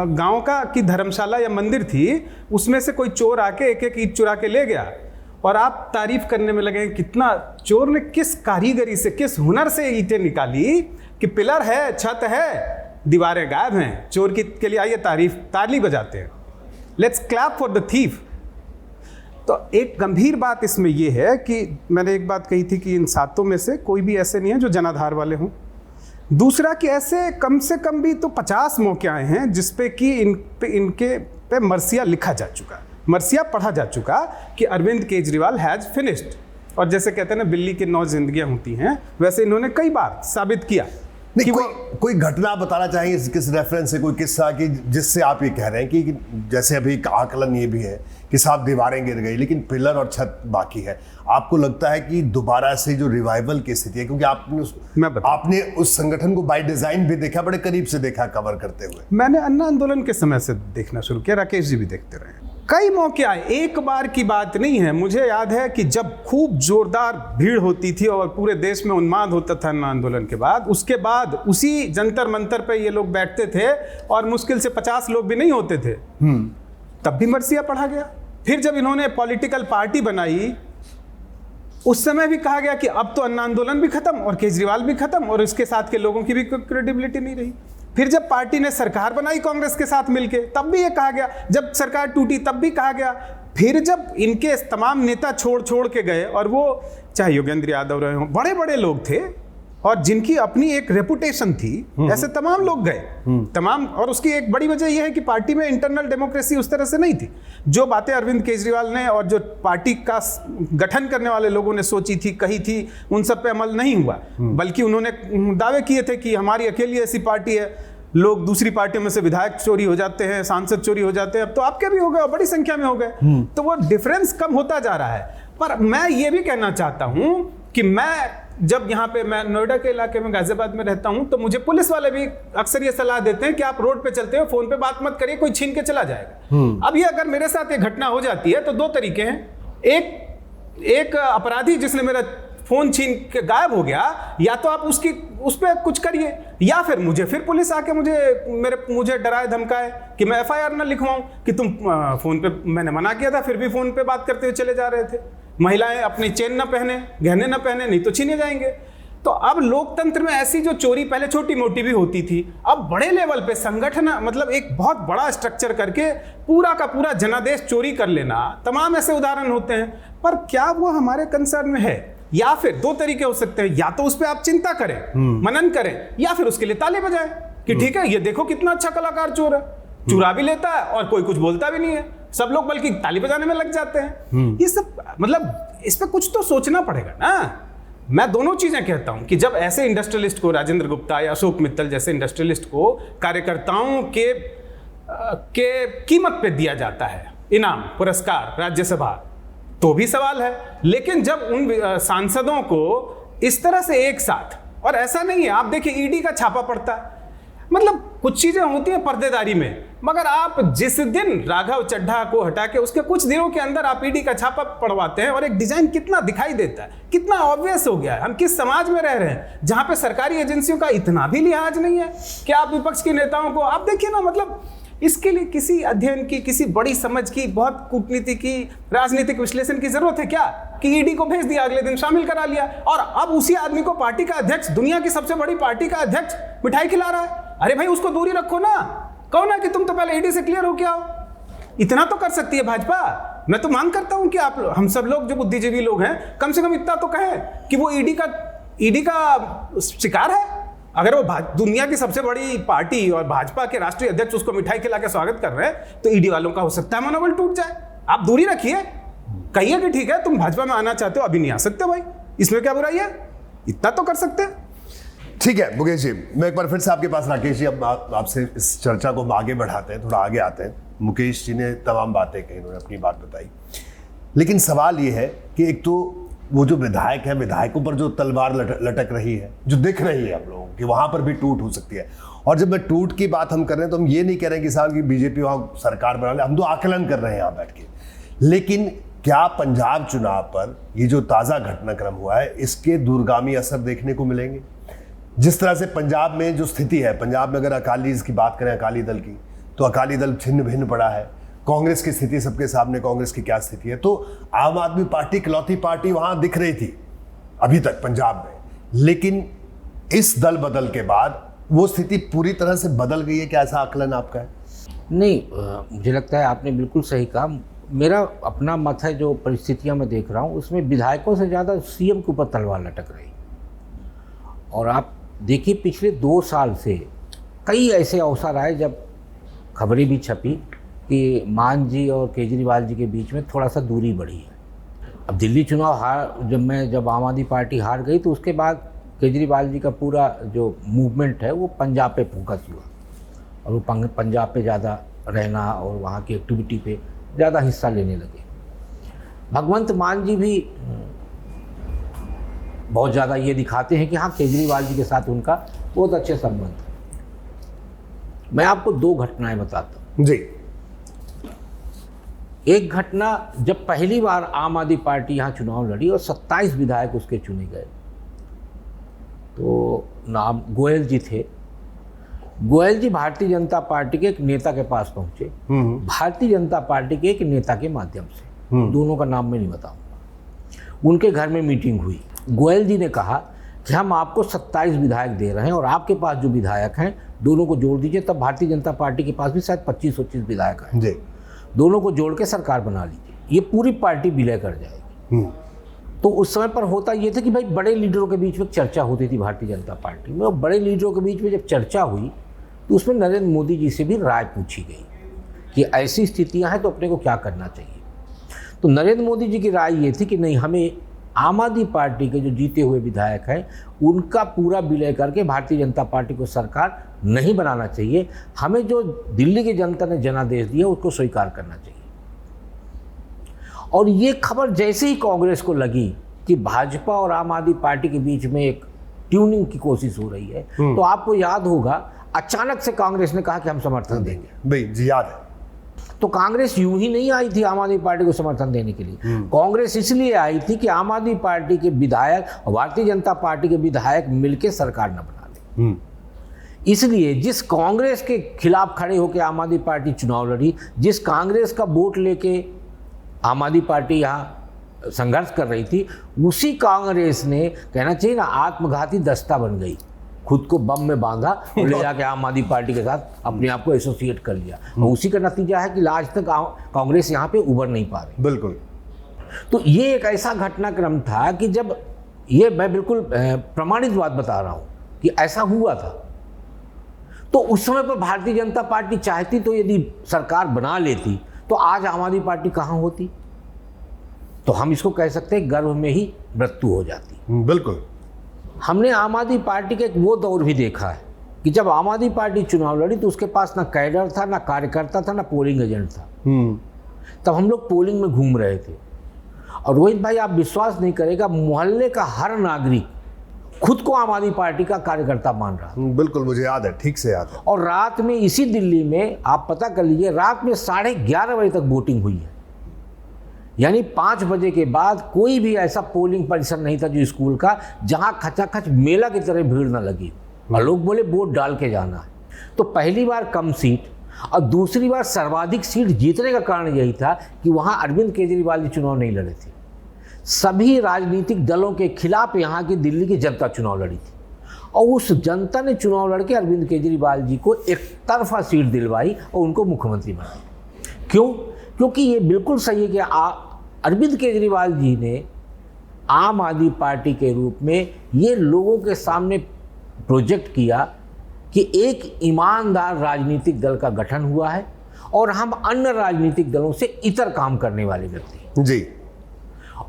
गांव का की धर्मशाला या मंदिर थी उसमें से कोई चोर आके एक एक ईंट चुरा के ले गया, और आप तारीफ करने में लगे कितना चोर ने किस कारीगरी से, किस हुनर से ईंटें निकाली कि पिलर है, छत है, दीवारें गायब हैं। चोर के लिए आइए ताली बजाते हैं, let's clap for the thief. तो एक गंभीर बात इसमें यह है कि मैंने एक बात कही थी कि इन 7 में से कोई भी ऐसे नहीं है जो जनाधार वाले हों। दूसरा कि ऐसे कम से कम भी तो 50 मौके आए हैं जिसपे कि इनके पे मरसिया लिखा जा चुका, मरसिया पढ़ा जा चुका कि अरविंद केजरीवाल हैज़ फिनिश्ड। और जैसे कहते हैं ना बिल्ली की 9 जिंदगियां होती हैं, वैसे इन्होंने कई बार साबित किया नहीं, कि कोई घटना बताना चाहेंगे किस रेफरेंस से, कोई किस्सा कि जिससे आप ये कह रहे हैं कि जैसे अभी आकलन ये भी है कि साहब दीवारें गिर गई लेकिन पिलर और छत बाकी है, आपको लगता है कि दोबारा से जो रिवाइवल की स्थिति है, क्योंकि आपने उस संगठन को बाय डिजाइन भी देखा, बड़े करीब से देखा कवर करते हुए। मैंने अन्ना आंदोलन के समय से देखना शुरू किया, राकेश जी भी देखते रहे, कई मौके आए, एक बार की बात नहीं है। मुझे याद है कि जब खूब जोरदार भीड़ होती थी और पूरे देश में उन्माद होता था अन्ना आंदोलन के बाद, उसके बाद उसी जंतर मंतर पे ये लोग बैठते थे और मुश्किल से 50 लोग भी नहीं होते थे, तब भी मर्सिया पढ़ा गया। फिर जब इन्होंने पॉलिटिकल पार्टी बनाई, उस समय भी कहा गया कि अब तो अन्ना आंदोलन भी खत्म और केजरीवाल भी खत्म और इसके साथ के लोगों की भी कोई क्रेडिबिलिटी नहीं रही। फिर जब पार्टी ने सरकार बनाई कांग्रेस के साथ मिलके, तब भी ये कहा गया, जब सरकार टूटी तब भी कहा गया। फिर जब इनके तमाम नेता छोड़ के गए, और वो चाहे योगेंद्र यादव रहे हों, बड़े बड़े लोग थे और जिनकी अपनी एक रेपुटेशन थी, ऐसे तमाम लोग गए, तमाम। और उसकी एक बड़ी वजह यह है कि पार्टी में इंटरनल डेमोक्रेसी उस तरह से नहीं थी। जो बातें अरविंद केजरीवाल ने और जो पार्टी का गठन करने वाले लोगों ने सोची थी, कही थी, उन सब पे अमल नहीं हुआ, बल्कि उन्होंने दावे किए थे कि हमारी अकेली ऐसी पार्टी है, लोग दूसरी पार्टियों में से विधायक चोरी हो जाते हैं, सांसद चोरी हो जाते हैं, अब तो आपके भी हो गए और बड़ी संख्या में हो गए। तो वो डिफरेंस कम होता जा रहा है। पर मैं ये भी कहना चाहता हूं कि जब यहाँ पे मैं नोएडा के इलाके में गाजियाबाद में रहता हूँ, तो मुझे पुलिस वाले भी अक्सर ये सलाह देते हैं कि आप रोड पे चलते हो फोन पे बात मत करिए, कोई छीन के चला जाएगा। अब ये अगर मेरे साथ एक घटना हो जाती है तो दो तरीके हैं। एक अपराधी जिसने मेरा फोन छीन के गायब हो गया, या तो आप उस पर कुछ करिए, या फिर मुझे फिर पुलिस आके मुझे डराए धमकाए कि मैं FIR ना लिखवाऊं कि तुम फोन पे, मैंने मना किया था फिर भी फोन पे बात करते हुए चले जा रहे थे। महिलाएं अपनी चेन ना पहने, गहने ना पहने, नहीं तो छीने जाएंगे। तो अब लोकतंत्र में ऐसी जो चोरी पहले छोटी मोटी भी होती थी, अब बड़े लेवल पे संगठन, मतलब एक बहुत बड़ा स्ट्रक्चर करके पूरा का पूरा जनादेश चोरी कर लेना, तमाम ऐसे उदाहरण होते हैं। पर क्या वो हमारे कंसर्न में है? या फिर दो तरीके हो सकते हैं, या तो उस पर आप चिंता करें, मनन करें, या फिर उसके लिए ताली बजाएं कि ठीक है, ये देखो कितना अच्छा कलाकार चोर है, चुरा भी लेता है और कोई कुछ बोलता भी नहीं है, सब लोग बल्कि ताली बजाने में लग जाते हैं। ये सब, मतलब इस पे कुछ तो सोचना पड़ेगा ना। मैं दोनों चीजें कहता हूं कि जब ऐसे इंडस्ट्रियलिस्ट को, राजेंद्र गुप्ता या अशोक मित्तल जैसे इंडस्ट्रियलिस्ट को कार्यकर्ताओं के कीमत पे दिया जाता है इनाम, पुरस्कार, राज्यसभा, तो भी सवाल है। लेकिन जब उन सांसदों को इस तरह से एक साथ, और ऐसा नहीं है, आप देखिए ED का छापा पड़ता है, मतलब कुछ चीजें होती हैं पर्देदारी में, मगर आप जिस दिन राघव चड्ढा को हटा के उसके कुछ दिनों के अंदर आप ED का छापा पड़वाते हैं, और एक डिजाइन कितना दिखाई देता है, कितना ऑब्वियस हो गया है। हम किस समाज में रह रहे हैं जहां पे सरकारी एजेंसियों का इतना भी लिहाज नहीं है कि आप विपक्ष के नेताओं को, आप देखिए ना, मतलब इसके लिए किसी अध्ययन की, किसी बड़ी समझ की, बहुत कूटनीति की, राजनीतिक विश्लेषण की जरूरत है क्या कि ED को भेज दिया, अगले दिन शामिल करा लिया, और अब उसी आदमी को पार्टी का अध्यक्ष, दुनिया की सबसे बड़ी पार्टी का अध्यक्ष मिठाई खिला रहा है। अरे भाई, उसको दूरी रखो ना, कहो ना कि तुम तो पहले ED से क्लियर हो के आओ। इतना तो कर सकती है भाजपा। मैं तो मांग करता हूं कि हम सब लोग जो बुद्धिजीवी लोग हैं, कम से कम इतना तो कहें कि वो ED का शिकार है। अगर वो दुनिया की सबसे बड़ी पार्टी और भाजपा के राष्ट्रीय अध्यक्ष उसको मिठाई खिला के स्वागत कर रहे हैं, तो ED वालों का हो सकता है मनोबल टूट जाए। आप दूरी रखिए, कहिए कि ठीक है, तुम भाजपा में आना चाहते हो, अभी नहीं आ सकते भाई, इसमें क्या बुराई है, इतना तो कर सकते हैं। ठीक है मुकेश जी, मैं एक बार फिर से आपके पास, राकेश जी, अब आपसे इस चर्चा को आगे बढ़ाते हैं, थोड़ा आगे आते हैं। मुकेश जी ने तमाम बातें कही, उन्होंने अपनी बात बताई, लेकिन सवाल ये है कि एक तो वो जो विधायक है, विधायकों पर जो तलवार लटक रही है, जो दिख रही है आप लोगों की, वहां पर भी टूट हो सकती है। और जब मैं टूट की बात हम कर रहे हैं, तो हम ये नहीं कह रहे हैं कि साहब की बीजेपी वहां सरकार बना ले, हम तो आकलन कर रहे हैं यहाँ बैठ के। लेकिन क्या पंजाब चुनाव पर ये जो ताज़ा घटनाक्रम हुआ है, इसके दूरगामी असर देखने को मिलेंगे? जिस तरह से पंजाब में जो स्थिति है, पंजाब में अगर अकाली की बात करें, अकाली दल की, तो अकाली दल छिन्न भिन्न पड़ा है। कांग्रेस की स्थिति सबके सामने, कांग्रेस की क्या स्थिति है। तो आम आदमी पार्टी इकलौती पार्टी वहां दिख रही थी अभी तक पंजाब में, लेकिन इस दल बदल के बाद वो स्थिति पूरी तरह से बदल गई है। क्या ऐसा आकलन आपका है? नहीं, मुझे लगता है आपने बिल्कुल सही कहा। मेरा अपना मत है, जो परिस्थितियां मैं देख रहा हूं, उसमें विधायकों से ज़्यादा CM के ऊपर तलवार लटक रही। और आप देखिए, पिछले 2 साल से कई ऐसे अवसर आए जब खबरें भी छपी कि मान जी और केजरीवाल जी के बीच में थोड़ा सा दूरी बढ़ी है। अब दिल्ली चुनाव जब आम आदमी पार्टी हार गई, तो उसके बाद केजरीवाल जी का पूरा जो मूवमेंट है वो पंजाब पे फोकस हुआ और वो पंजाब पे ज़्यादा रहना और वहाँ की एक्टिविटी पे ज़्यादा हिस्सा लेने लगे। भगवंत मान जी भी बहुत ज़्यादा ये दिखाते हैं कि हाँ, केजरीवाल जी के साथ उनका बहुत अच्छे संबंध है। मैं आपको 2 घटनाएं बताता हूँ। जी। एक घटना, जब पहली बार आम आदमी पार्टी यहाँ चुनाव लड़ी और 27 विधायक उसके चुने गए, तो नाम गोयल जी थे। गोयल जी भारतीय जनता पार्टी के एक नेता के पास पहुंचे, भारतीय जनता पार्टी के एक नेता के माध्यम से, दोनों का नाम मैं नहीं बताऊंगा। उनके घर में मीटिंग हुई। गोयल जी ने कहा कि हम आपको 27 विधायक दे रहे हैं और आपके पास जो विधायक हैं दोनों को जोड़ दीजिए। तब भारतीय जनता पार्टी के पास भी शायद 25-25 विधायक हैं जी। दोनों को जोड़ के सरकार बना लीजिए, ये पूरी पार्टी विलय कर जाएगी। तो उस समय पर होता ये था कि भाई बड़े लीडरों के बीच में चर्चा होती थी भारतीय जनता पार्टी में, और बड़े लीडरों के बीच में जब चर्चा हुई तो उसमें नरेंद्र मोदी जी से भी राय पूछी गई कि ऐसी स्थितियां हैं तो अपने को क्या करना चाहिए। तो नरेंद्र मोदी जी की राय ये थी कि नहीं, हमें आम आदमी पार्टी के जो जीते हुए विधायक हैं उनका पूरा विलय करके भारतीय जनता पार्टी को सरकार नहीं बनाना चाहिए, हमें जो दिल्ली की जनता ने जनादेश दिया उसको स्वीकार करना चाहिए। और ये खबर जैसे ही कांग्रेस को लगी कि भाजपा और आम आदमी पार्टी के बीच में एक ट्यूनिंग की कोशिश हो रही है, तो आपको याद होगा अचानक से कांग्रेस ने कहा कि हम समर्थन देंगे। भाई जी, याद है। तो कांग्रेस यूं ही नहीं आई थी आम आदमी पार्टी को समर्थन देने के लिए। कांग्रेस इसलिए आई थी कि आम आदमी पार्टी के विधायक और भारतीय जनता पार्टी के विधायक मिलकर सरकार न बना ले। इसलिए जिस कांग्रेस के खिलाफ खड़े होकर आम आदमी पार्टी चुनाव लड़ी, जिस कांग्रेस का वोट लेके आम आदमी पार्टी यहाँ संघर्ष कर रही थी, उसी कांग्रेस ने, कहना चाहिए ना, आत्मघाती दस्ता बन गई, खुद को बम में बांधा और ले जाके आम आदमी पार्टी के साथ अपने आप को एसोसिएट कर लिया। और उसी का नतीजा है कि आज तक कांग्रेस यहाँ पे उभर नहीं पा रही। बिल्कुल। तो ये एक ऐसा घटनाक्रम था कि जब, ये मैं बिल्कुल प्रमाणित बात बता रहा हूँ कि ऐसा हुआ था, तो उस समय पर भारतीय जनता पार्टी चाहती तो यदि सरकार बना लेती तो आज आम आदमी पार्टी कहाँ होती। तो हम इसको कह सकते हैं गर्भ में ही मृत्यु हो जाती। बिल्कुल। हमने आम आदमी पार्टी का एक वो दौर भी देखा है कि जब आम आदमी पार्टी चुनाव लड़ी तो उसके पास ना कैडर था, ना कार्यकर्ता था, ना पोलिंग एजेंट था। तब हम लोग पोलिंग में घूम रहे थे और रोहित भाई, आप विश्वास नहीं करेगा, मोहल्ले का हर नागरिक खुद को आम आदमी पार्टी का कार्यकर्ता मान रहा। बिल्कुल, मुझे याद है, ठीक से याद है। और रात में इसी दिल्ली में आप पता कर लीजिए, रात में 11:30 बजे तक वोटिंग हुई है। यानी 5 बजे के बाद कोई भी ऐसा पोलिंग परिसर नहीं था जो स्कूल का, जहां खचाखच मेला की तरह भीड़ न लगी और लोग बोले वोट डाल के जाना है। तो पहली बार कम सीट और दूसरी बार सर्वाधिक सीट जीतने का कारण यही था कि वहां अरविंद केजरीवाल जी चुनाव नहीं लड़े थे। सभी राजनीतिक दलों के खिलाफ यहाँ की दिल्ली की जनता चुनाव लड़ी थी और उस जनता ने चुनाव लड़ के अरविंद केजरीवाल जी को एक तरफा सीट दिलवाई और उनको मुख्यमंत्री बनाया। क्यों? क्योंकि ये बिल्कुल सही है कि अरविंद केजरीवाल जी ने आम आदमी पार्टी के रूप में ये लोगों के सामने प्रोजेक्ट किया कि एक ईमानदार राजनीतिक दल का गठन हुआ है और हम अन्य राजनीतिक दलों से इतर काम करने वाले व्यक्ति जी।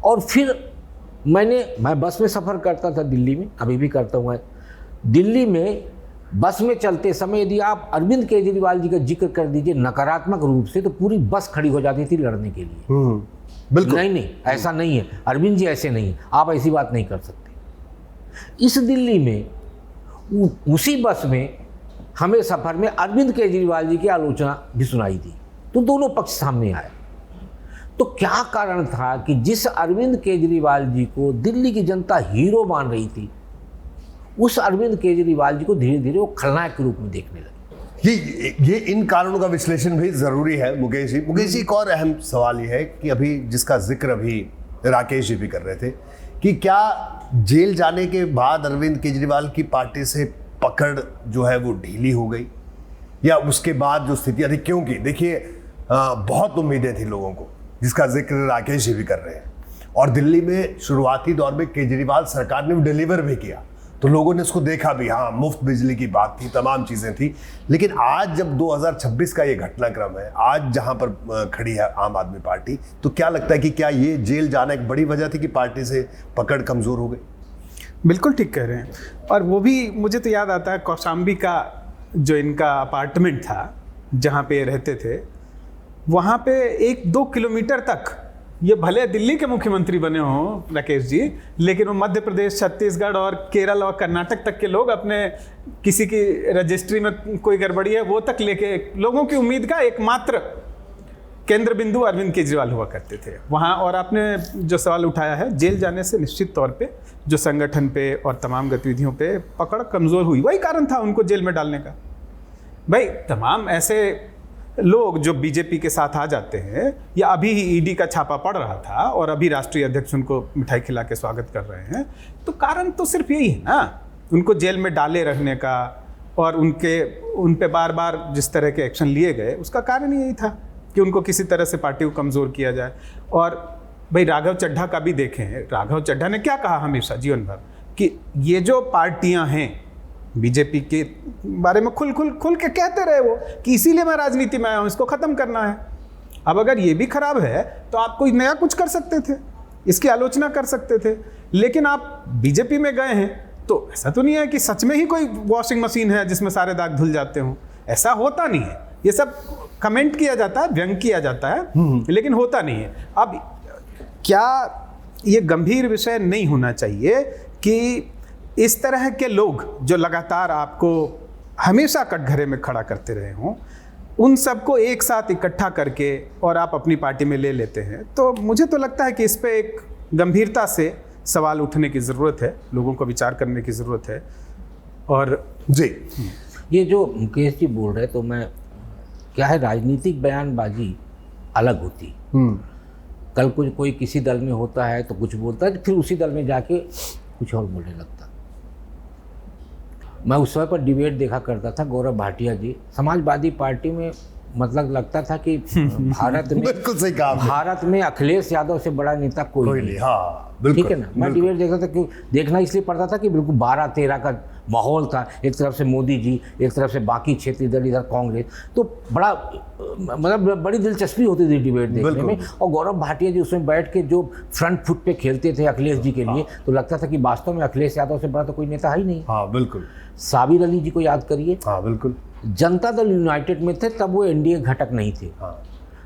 और फिर मैं बस में सफ़र करता था दिल्ली में, अभी भी करता हूँ। दिल्ली में बस में चलते समय यदि आप अरविंद केजरीवाल जी का जिक्र कर दीजिए नकारात्मक रूप से, तो पूरी बस खड़ी हो जाती थी लड़ने के लिए। बिल्कुल। नहीं, ऐसा नहीं है, अरविंद जी ऐसे नहीं है, आप ऐसी बात नहीं कर सकते। इस दिल्ली में उसी बस में हमें सफ़र में अरविंद केजरीवाल जी की आलोचना भी सुनाई दी, तो दोनों पक्ष सामने आए। तो क्या कारण था कि जिस अरविंद केजरीवाल जी को दिल्ली की जनता हीरो मान रही थी, उस अरविंद केजरीवाल जी को धीरे धीरे वो खलनायक के रूप में देखने लगे। ये इन कारणों का विश्लेषण भी जरूरी है मुकेश जी। मुकेश जी, एक और अहम सवाल ये है कि अभी जिसका जिक्र अभी राकेश जी भी कर रहे थे कि क्या जेल जाने के बाद अरविंद केजरीवाल की पार्टी से पकड़ जो है वो ढीली हो गई या उसके बाद जो स्थितियां थी, क्योंकि देखिए बहुत उम्मीदें थी लोगों को, जिसका जिक्र राकेश जी भी कर रहे हैं, और दिल्ली में शुरुआती दौर में केजरीवाल सरकार ने डिलीवर भी किया, तो लोगों ने उसको देखा भी, हाँ मुफ्त बिजली की बात थी, तमाम चीज़ें थी। लेकिन आज जब 2026 का ये घटनाक्रम है, आज जहाँ पर खड़ी है आम आदमी पार्टी, तो क्या लगता है कि क्या ये जेल जाना एक बड़ी वजह थी कि पार्टी से पकड़ कमज़ोर हो गई? बिल्कुल ठीक कह रहे हैं। और वो भी मुझे तो याद आता है कौशाम्बी का जो इनका अपार्टमेंट था जहाँ पे रहते थे, वहाँ पे 1-2 किलोमीटर तक, ये भले दिल्ली के मुख्यमंत्री बने हों राकेश जी, लेकिन वो मध्य प्रदेश, छत्तीसगढ़ और केरल और कर्नाटक तक के लोग अपने किसी की रजिस्ट्री में कोई गड़बड़ी है वो तक लेके, लोगों की उम्मीद का एकमात्र केंद्र बिंदु अरविंद केजरीवाल हुआ करते थे वहाँ। और आपने जो सवाल उठाया है, जेल जाने से निश्चित तौर पे जो संगठन पे और तमाम गतिविधियों पे पकड़ कमज़ोर हुई, वही कारण था उनको जेल में डालने का। भाई तमाम ऐसे लोग जो बीजेपी के साथ आ जाते हैं, या अभी ही ईडी का छापा पड़ रहा था और अभी राष्ट्रीय अध्यक्ष उनको मिठाई खिला के स्वागत कर रहे हैं, तो कारण तो सिर्फ यही है ना, उनको जेल में डाले रहने का, और उन पे बार बार जिस तरह के एक्शन लिए गए उसका कारण यही था कि उनको किसी तरह से पार्टी को कमज़ोर किया जाए। और भाई राघव चड्ढा का भी देखें, राघव चड्ढा ने क्या कहा हमेशा जीवन भर कि ये जो पार्टियां हैं बीजेपी के बारे में खुल के कहते रहे वो कि इसीलिए मैं राजनीति में आया हूँ, इसको ख़त्म करना है। अब अगर ये भी खराब है तो आप कोई नया कुछ कर सकते थे, इसकी आलोचना कर सकते थे, लेकिन आप बीजेपी में गए हैं तो ऐसा तो नहीं है कि सच में ही कोई वॉशिंग मशीन है जिसमें सारे दाग धुल जाते हों। ऐसा होता नहीं है, ये सब कमेंट किया जाता है, व्यंग किया जाता है, लेकिन होता नहीं है। अब क्या ये गंभीर विषय नहीं होना चाहिए कि इस तरह के लोग जो लगातार आपको हमेशा कटघरे में खड़ा करते रहे हों, उन सबको एक साथ इकट्ठा करके और आप अपनी पार्टी में ले लेते हैं, तो मुझे तो लगता है कि इस पे एक गंभीरता से सवाल उठने की ज़रूरत है, लोगों को विचार करने की ज़रूरत है। और जी, ये जो मुकेश जी बोल रहे, तो मैं क्या है, राजनीतिक बयानबाजी अलग होती। कल कोई किसी दल में होता है तो कुछ बोलता है, फिर उसी दल में जाके कुछ और बोलने लगता। मैं उस समय पर डिबेट देखा करता था, गौरव भाटिया जी, समाजवादी पार्टी में मतलब लगता था कि भारत में बिल्कुल सही कहा आपने। भारत में अखिलेश यादव से बड़ा नेता कोई नहीं। हाँ बिल्कुल, ठीक है ना। मैं डिबेट देखता था, क्यों देखना इसलिए पड़ता था कि बिल्कुल 12-13 का माहौल था, एक तरफ से मोदी जी, एक तरफ से बाकी क्षेत्रीय दल, इधर कांग्रेस, तो बड़ा मतलब बड़ी दिलचस्पी होती थी डिबेट देखने में। और गौरव भाटिया जी उसमें बैठ के जो फ्रंट फुट पे खेलते थे अखिलेश जी के लिए, तो लगता था कि वास्तव में अखिलेश यादव से बड़ा तो कोई नेता है ही नहीं। हाँ बिल्कुल। साबिर अली जी को याद करिए, हाँ बिल्कुल, जनता दल यूनाइटेड में थे, तब वो एनडीए घटक नहीं थे। हाँ।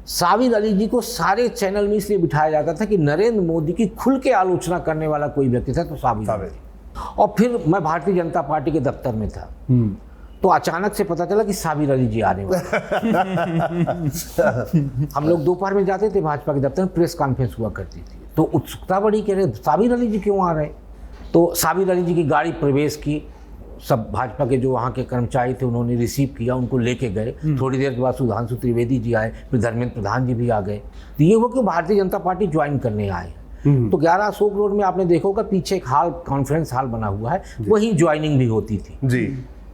साबिर अली जी को सारे चैनल में इसलिए बिठाया जाता था कि नरेंद्र मोदी की खुल के आलोचना करने वाला कोई व्यक्ति था तो साबिर अली। और फिर मैं भारतीय जनता पार्टी के दफ्तर में था, तो अचानक से पता चला कि साबिर अली जी आने वाले। हम लोग दोपहर में जाते थे भाजपा के दफ्तर में, प्रेस कॉन्फ्रेंस हुआ करती थी, तो उत्सुकता बड़ी, कह रहे साबिर अली जी क्यों आ रहे। तो साबिर अली जी की गाड़ी प्रवेश की, सब भाजपा के जो वहाँ के कर्मचारी थे उन्होंने रिसीव किया, उनको लेके गए। थोड़ी देर के बाद सुधांशु त्रिवेदी जी आए, फिर धर्मेंद्र प्रधान जी भी आ गए। तो ये वो कि भारतीय जनता पार्टी ज्वाइन करने आए। तो 11 अशोक रोड में आपने देखा होगा पीछे एक हॉल, कॉन्फ्रेंस हॉल बना हुआ है, वहीं ज्वाइनिंग भी होती थी जी,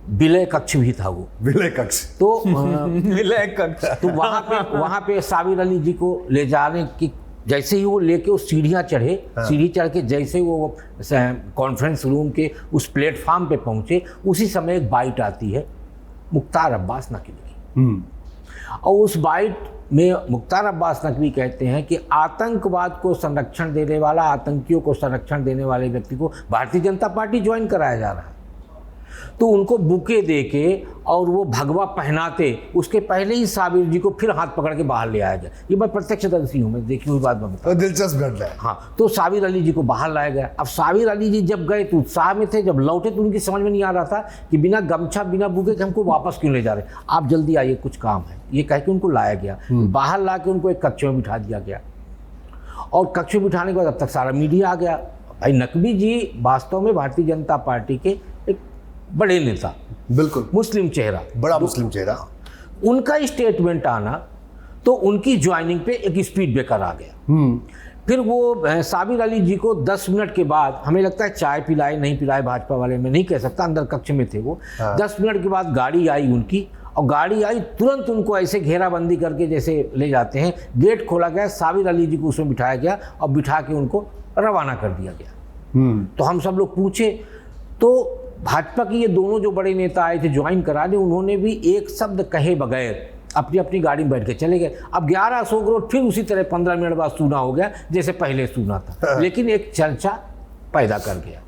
विलय कक्ष भी था वो, विलय कक्ष। तो विलय कक्ष, तो वहाँ पे साबिर अली जी को ले जाने की, जैसे ही वो लेके वो सीढ़ियाँ चढ़े, सीढ़ी चढ़ के जैसे वो कॉन्फ्रेंस रूम के उस प्लेटफार्म पे पहुँचे, उसी समय एक बाइट आती है मुख्तार अब्बास नकवी की। और उस बाइट में मुख्तार अब्बास नकवी कहते हैं कि आतंकवाद को संरक्षण देने वाला, आतंकियों को संरक्षण देने वाले व्यक्ति को भारतीय जनता पार्टी ज्वाइन कराया जा रहा है। तो उनको बुके दे के और वो भगवा पहनाते, उसके पहले ही साबिर जी को फिर हाथ पकड़ के बाहर ले आया गया। ये मैं प्रत्यक्षदर्शी हूँ, मैं देखी हुई बात मैं बता। दिलचस्प घटना है। हाँ, तो साबिर अली जी को बाहर लाया गया। अब साबिर अली जी जब गए तो उत्साह में थे, जब लौटे तो उनकी समझ में नहीं आ रहा था कि बिना गमछा बिना बुके के हमको वापस क्यों ले जा रहे, आप जल्दी आइए कुछ काम है, ये कह के उनको लाया गया। बाहर ला के उनको एक कक्ष में बिठा दिया गया, और कक्ष में बिठाने के बाद अब तक सारा मीडिया आ गया। भाई नकवी जी वास्तव में भारतीय जनता पार्टी के एक बड़े नेता, बिल्कुल मुस्लिम चेहरा, बड़ा मुस्लिम चेहरा, उनका स्टेटमेंट आना तो उनकी ज्वाइनिंग पे एक स्पीड ब्रेकर आ गया। फिर वो साबिर अली जी को 10 मिनट के बाद, हमें लगता है चाय पिलाए नहीं पिलाए भाजपा वाले, मैं नहीं कह सकता, अंदर कक्ष में थे वो। 10 मिनट के बाद गाड़ी आई उनकी, और गाड़ी आई तुरंत उनको ऐसे घेराबंदी करके जैसे ले जाते हैं, गेट खोला गया, साबिर अली जी को उसमें बिठाया गया और बिठा के उनको रवाना कर दिया गया। तो हम सब लोग पूछे, तो भाजपा के ये दोनों जो बड़े नेता आए थे ज्वाइन कराने, उन्होंने भी एक शब्द कहे बगैर अपनी अपनी गाड़ी में बैठ के चले गए। अब 11 अशोक रोड फिर उसी तरह 15 मिनट बाद सूना हो गया जैसे पहले सूना था, लेकिन एक चर्चा पैदा कर गया।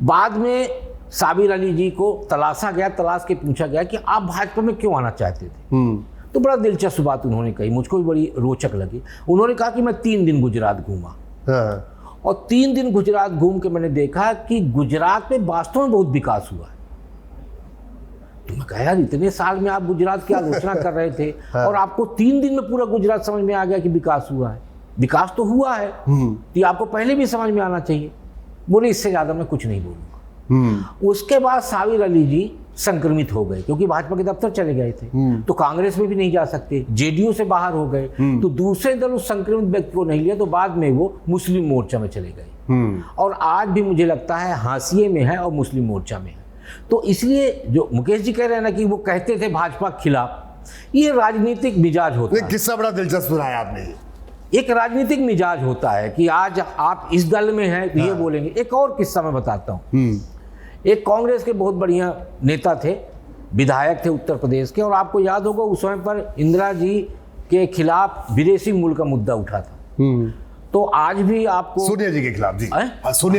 बाद में साबिर अली जी को तलाशा गया, तलाश के पूछा गया कि आप भाजपा में क्यों आना चाहते थे। तो बड़ा दिलचस्प बात उन्होंने कही, मुझको भी बड़ी रोचक लगी। उन्होंने कहा कि मैं 3 दिन गुजरात घूमा और 3 दिन गुजरात घूम के मैंने देखा कि गुजरात में वास्तव में बहुत विकास हुआ है। तो मैं कहा यार, इतने साल में आप गुजरात की आलोचना कर रहे थे और आपको 3 दिन में पूरा गुजरात समझ में आ गया कि विकास हुआ है। विकास तो हुआ है, तो ये आपको पहले भी समझ में आना चाहिए। बोले इससे ज़्यादा मैं कुछ नहीं बोलूँगा। उसके बाद साबिर अली जी संक्रमित हो गए, क्योंकि भाजपा के दफ्तर चले गए थे, तो कांग्रेस में भी नहीं जा सकते, जेडीयू से बाहर हो गए, तो दूसरे दल उस संक्रमित व्यक्ति को नहीं लिया, तो बाद में वो मुस्लिम मोर्चा में चले गए और आज भी मुझे लगता है हाशिए में है और मुस्लिम मोर्चा में है। तो इसलिए जो मुकेश जी कह रहे हैं ना कि वो कहते थे भाजपा के खिलाफ, ये राजनीतिक मिजाज होता है। किस्सा बड़ा दिलचस्प सुनाया आपने। एक राजनीतिक मिजाज होता है कि आज आप इस दल में हैं तो ये बोलेंगे। एक और किस्सा मैं बताता हूँ। एक कांग्रेस के बहुत बढ़िया नेता थे, विधायक थे उत्तर प्रदेश के, और आपको याद होगा उस समय पर इंदिरा जी के खिलाफ विदेशी मूल का मुद्दा उठा था। तो आज भी आपको सोनिया जी के खिलाफ, जी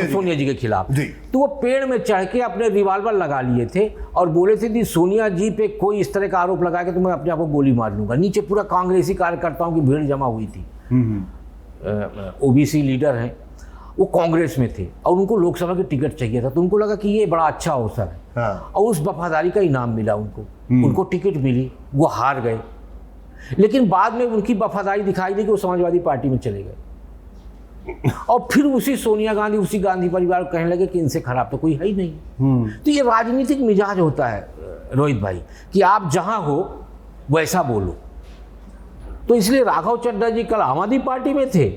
सोनिया जी के खिलाफ जी। तो वो पेड़ में चढ़ के अपने रिवाल्वर लगा लिए थे और बोले थे कि सोनिया जी पे कोई इस तरह का आरोप लगा के तो मैं अपने आप को गोली मार लूंगा। नीचे पूरा कांग्रेसी कार्यकर्ताओं की भीड़ जमा हुई थी। ओबीसी लीडर हैं, वो कांग्रेस में थे और उनको लोकसभा की टिकट चाहिए था, तो उनको लगा कि ये बड़ा अच्छा अवसर है और उस वफादारी का इनाम मिला उनको टिकट मिली, वो हार गए। लेकिन बाद में उनकी वफादारी दिखाई दी कि वो समाजवादी पार्टी में चले गए और फिर उसी सोनिया गांधी, उसी गांधी परिवार को कहने लगे कि इनसे खराब तो कोई है ही नहीं। तो ये राजनीतिक मिजाज होता है रोहित भाई कि आप जहां हो वैसा बोलो। तो इसलिए राघव चड्ढा जी कल आम आदमी पार्टी में थे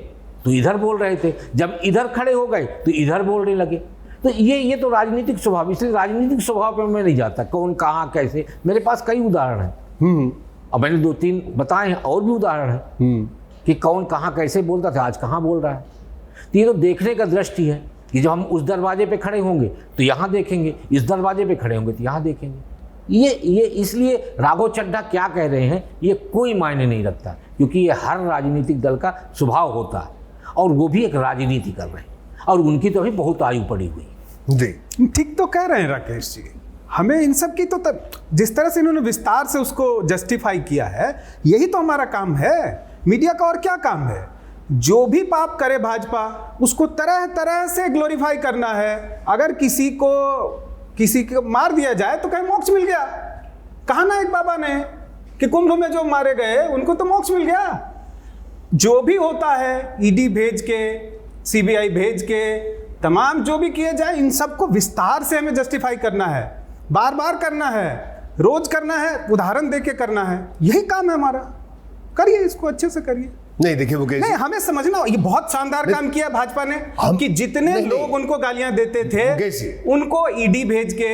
तो इधर बोल रहे थे, जब इधर खड़े हो गए तो इधर बोलने लगे। तो ये तो राजनीतिक स्वभाव, इसलिए राजनीतिक स्वभाव पर मैं नहीं जाता कौन कहाँ कैसे। मेरे पास कई उदाहरण हैं और मैंने 2-3 बताए हैं, और भी उदाहरण हैं कि कौन कहाँ कैसे बोलता था, आज कहाँ बोल रहा है। तो ये तो देखने का दृष्टि है कि जब हम उस दरवाजे पे खड़े होंगे तो यहाँ देखेंगे, इस दरवाजे पे खड़े होंगे तो यहाँ देखेंगे। ये इसलिए राघव चड्ढा क्या कह रहे हैं ये कोई मायने नहीं रखता, क्योंकि ये हर राजनीतिक दल का स्वभाव होता है और वो भी एक राजनीति कर रहे हैं और उनकी तो अभी बहुत आयु पड़ी हुई जी। ठीक तो कह रहे हैं राकेश जी। हमें इन सब की तो जिस तरह से इन्होंने विस्तार से उसको जस्टिफाई किया है, यही तो हमारा काम है। मीडिया का और क्या काम है? जो भी पाप करे भाजपा उसको तरह तरह से ग्लोरीफाई करना है। अगर किसी को मार दिया जाए तो कहीं मोक्ष मिल गया। कहा ना एक बाबा ने कि कुंभ में जो मारे गए उनको तो मोक्ष मिल गया। जो भी होता है ईडी भेज के, सीबीआई भेज के, तमाम जो भी किए जाए, इन सबको विस्तार से हमें जस्टिफाई करना है, बार बार करना है, रोज करना है, उदाहरण देके करना है। यही काम है हमारा। करिए, इसको अच्छे से करिए। नहीं देखिए वो नहीं, हमें समझना, ये बहुत शानदार काम किया भाजपा ने कि जितने लोग उनको गालियां देते थे उनको ईडी भेज के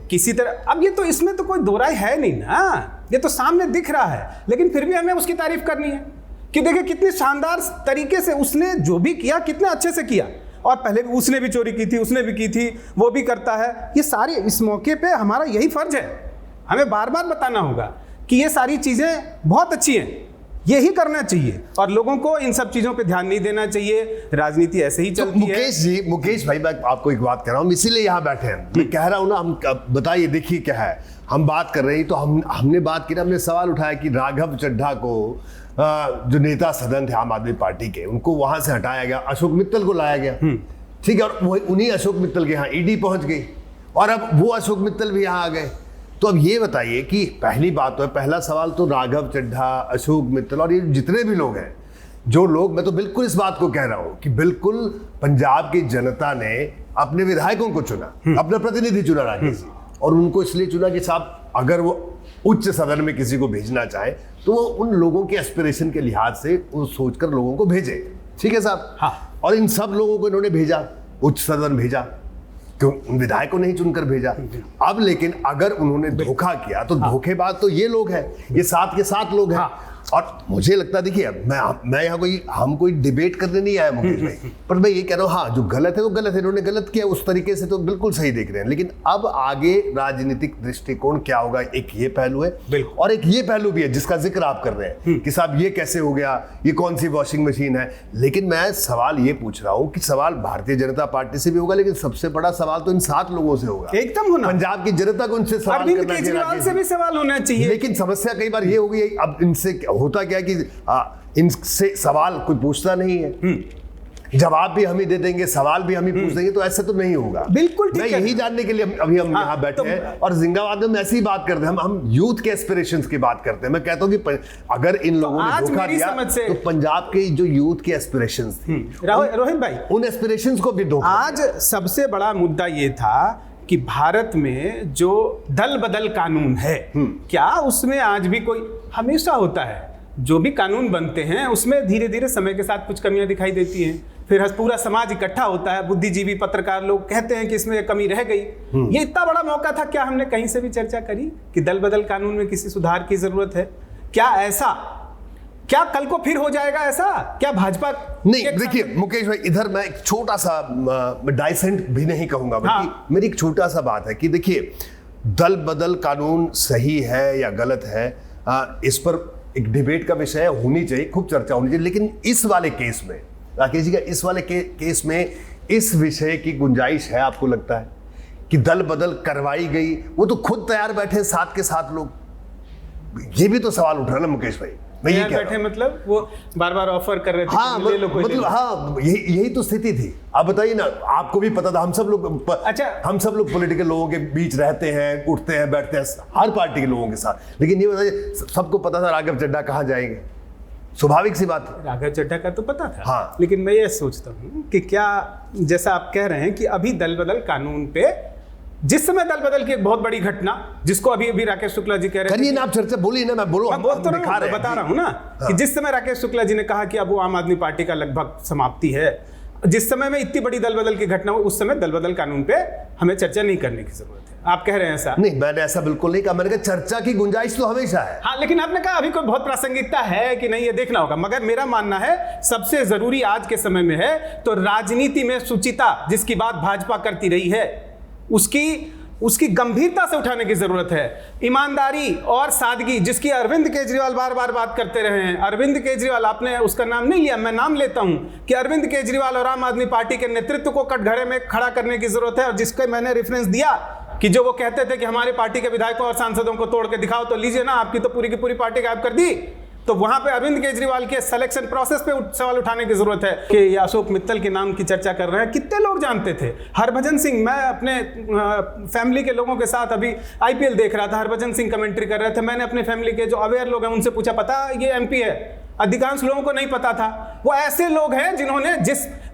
किसी तरह। अब ये तो इसमें तो कोई दो राय है नहीं ना, ये तो सामने दिख रहा है। लेकिन फिर भी हमें उसकी तारीफ करनी है कि देखिए कितने शानदार तरीके से उसने जो भी किया कितने अच्छे से किया। और पहले भी उसने भी चोरी की थी, उसने भी की थी, वो भी करता है। ये सारी इस मौके पे हमारा यही फर्ज है, हमें बार बार बताना होगा कि ये सारी चीजें बहुत अच्छी हैं, यही करना चाहिए और लोगों को इन सब चीजों पे ध्यान नहीं देना चाहिए। राजनीति ऐसे ही चलती है। मुकेश भाई, मैं आपको एक बात कह रहा हूँ, इसीलिए यहाँ बैठे हैं। मैं कह रहा हूँ ना, हम बताइए, देखिए क्या है, हम बात कर रहे हैं तो हमने बात की ना, हमने सवाल उठाया कि राघव चड्ढा को जो नेता सदन थे आम आदमी पार्टी के, उनको वहां से हटाया गया, अशोक मित्तल को लाया गया। ठीक है, और वो उन्हीं अशोक मित्तल के यहाँ ईडी पहुंच गई और अब वो अशोक मित्तल भी यहाँ आ गए। तो अब ये बताइए कि पहली बात तो है, पहला सवाल तो राघव चड्ढा, अशोक मित्तल और ये जितने भी लोग हैं, जो लोग, मैं तो बिल्कुल इस बात को कह रहा हूँ कि बिल्कुल पंजाब की जनता ने अपने विधायकों को चुना, अपना प्रतिनिधि चुना राकेश जी, और उनको इसलिए चुना कि साहब अगर वो उच्च सदन में किसी को भेजना चाहे तो वो उन लोगों के एस्पिरेशन के लिहाज से वो सोचकर लोगों को भेजे। ठीक है साहब? हाँ। और इन सब लोगों को इन्होंने भेजा, उच्च सदन भेजा, क्यों विधायकों ने ही चुनकर भेजा। अब लेकिन अगर उन्होंने धोखा किया तो धोखेबाज तो ये लोग हैं, ये 7 के 7 लोग हैं। और मुझे लगता है, देखिए मैं यहाँ हम कोई डिबेट करने नहीं आया मुकेश भाई, पर मैं ये कह रहा हूँ, हाँ जो गलत है वो गलत है, इन्होंने गलत किया, उस तरीके से तो बिल्कुल सही देख रहे हैं, लेकिन अब आगे राजनीतिक दृष्टिकोण क्या होगा, एक ये पहलू है और एक ये पहलू भी है जिसका जिक्र आप कर रहे हैं कि साहब ये कैसे हो गया, ये कौन सी वॉशिंग मशीन है। लेकिन मैं सवाल ये पूछ रहा हूँ कि सवाल भारतीय जनता पार्टी से भी होगा, लेकिन सबसे बड़ा सवाल तो इन 7 लोगों से होगा, एकदम होना, पंजाब की जनता को उनसे सवाल अरविंद करना केजरीवाल से भी सवाल होना चाहिए। लेकिन समस्या कई बार ये हो गई, अब इनसे होता क्या कि इनसे सवाल कोई पूछता नहीं है, जवाब भी हम ही दे देंगे, सवाल भी हम ही पूछ देंगे, तो ऐसा तो नहीं होगा। बिल्कुल ठीक मैं है। यही जानने के लिए अभी हम यहाँ बैठे तो हैं और जिंदाबाद में हम ऐसी ही बात करते हैं, हम यूथ के एस्पिरेशंस की बात करते हैं। मैं कहता हूँ कि अगर इन लोगों ने धोखा दिया तो पंजाब के जो यूथ के एस्पिरेशंस थे, रोहित भाई, उन एस्पिरेशंस को भी धोखा आज सबसे बड़ा मुद्दा ये था कि भारत में जो दल बदल कानून है, क्या उसमें आज भी कोई, हमेशा होता है जो भी कानून बनते हैं उसमें धीरे धीरे समय के साथ कुछ कमियां दिखाई देती हैं, फिर पूरा समाज इकट्ठा होता है, बुद्धिजीवी पत्रकार लोग कहते हैं कि इसमें कमी रह गई। ये इतना बड़ा मौका था, क्या हमने कहीं से भी चर्चा करी कि दल बदल कानून में किसी सुधार की जरूरत है? क्या कल को फिर हो जाएगा ऐसा? क्या भाजपा नहीं? देखिए मुकेश भाई, इधर मैं एक छोटा सा डाइसेंट भी नहीं कहूंगा, बल्कि मेरी एक छोटा सा बात है कि देखिए दल बदल कानून सही है या गलत है, इस पर एक डिबेट का विषय होनी चाहिए, खूब चर्चा होनी चाहिए, लेकिन इस वाले केस में राकेश जी का, इस वाले केस में इस विषय की गुंजाइश है? आपको लगता है कि दल बदल करवाई गई? वो तो खुद तैयार बैठे 7 के 7 लोग, ये भी तो सवाल उठ रहा है ना मुकेश भाई। तैयार बैठे मतलब वो बार बार ऑफर कर रहे थे, हाँ मतलब हाँ यही तो स्थिति थी। आप बताइए ना, आपको भी पता था, हम सब लोग हम सब लोग पॉलिटिकल लोगों के बीच रहते हैं, उठते हैं, बैठते हैं हर पार्टी के लोगों के साथ, लेकिन ये बताइए सबको पता था राघव चड्ढा कहाँ जाएंगे, स्वाभाविक सी बात है। राघव चड्ढा का तो पता था, हाँ। लेकिन मैं ये सोचता हूँ कि क्या, जैसा आप कह रहे हैं कि अभी दल बदल कानून पे, जिस समय दल बदल की एक बहुत बड़ी घटना, जिसको अभी राकेश शुक्ला जी कह रहे हैं, करिए ना आप चर्चा, बोलिए ना, मैं बता रहा हूं ना कि जिस समय राकेश शुक्ला जी ने कहा कि अब वो आम आदमी पार्टी का लगभग समाप्ति है, जिस समय में इतनी बड़ी दल बदल की घटना हो, उस समय दल बदल कानून पे हमें चर्चा नहीं करने की जरूरत है। आप कह रहे हैं ऐसा? नहीं, मैंने ऐसा बिल्कुल नहीं कहा, मैंने कहा चर्चा की गुंजाइश तो हमेशा है। हाँ, लेकिन आपने कहा अभी कोई बहुत प्रासंगिकता है कि नहीं, ये देखना होगा। मगर मेरा मानना है सबसे जरूरी आज के समय में है तो राजनीति में शुचिता, जिसकी बात भाजपा करती रही है, उसकी गंभीरता से उठाने की जरूरत है। ईमानदारी और सादगी, जिसकी अरविंद केजरीवाल बार बार बात करते रहे हैं। अरविंद केजरीवाल, आपने उसका नाम नहीं लिया, मैं नाम लेता हूं कि अरविंद केजरीवाल और आम आदमी पार्टी के नेतृत्व को कटघरे में खड़ा करने की जरूरत है। और जिसके मैंने रेफरेंस दिया कि जो वो कहते थे कि हमारी पार्टी के विधायकों और सांसदों को तोड़ के दिखाओ, तो लीजिए ना, आपकी तो पूरी की पूरी पार्टी गायब कर दी। तो वहां पे अरविंद केजरीवाल के सिलेक्शन प्रोसेस पे सवाल उठाने की जरूरत है कि अशोक मित्तल के नाम की चर्चा कर रहे हैं, कितने लोग जानते थे? हरभजन सिंह, मैं अपने फैमिली के लोगों के साथ अभी आईपीएल देख रहा था, हरभजन सिंह कमेंट्री कर रहे थे, मैंने अपने फैमिली के जो अवेयर लोग हैं उनसे पूछा, पता ये एमपी है? अधिकांश लोगों को नहीं पता था। वो ऐसे लोग हैं जिन्होंने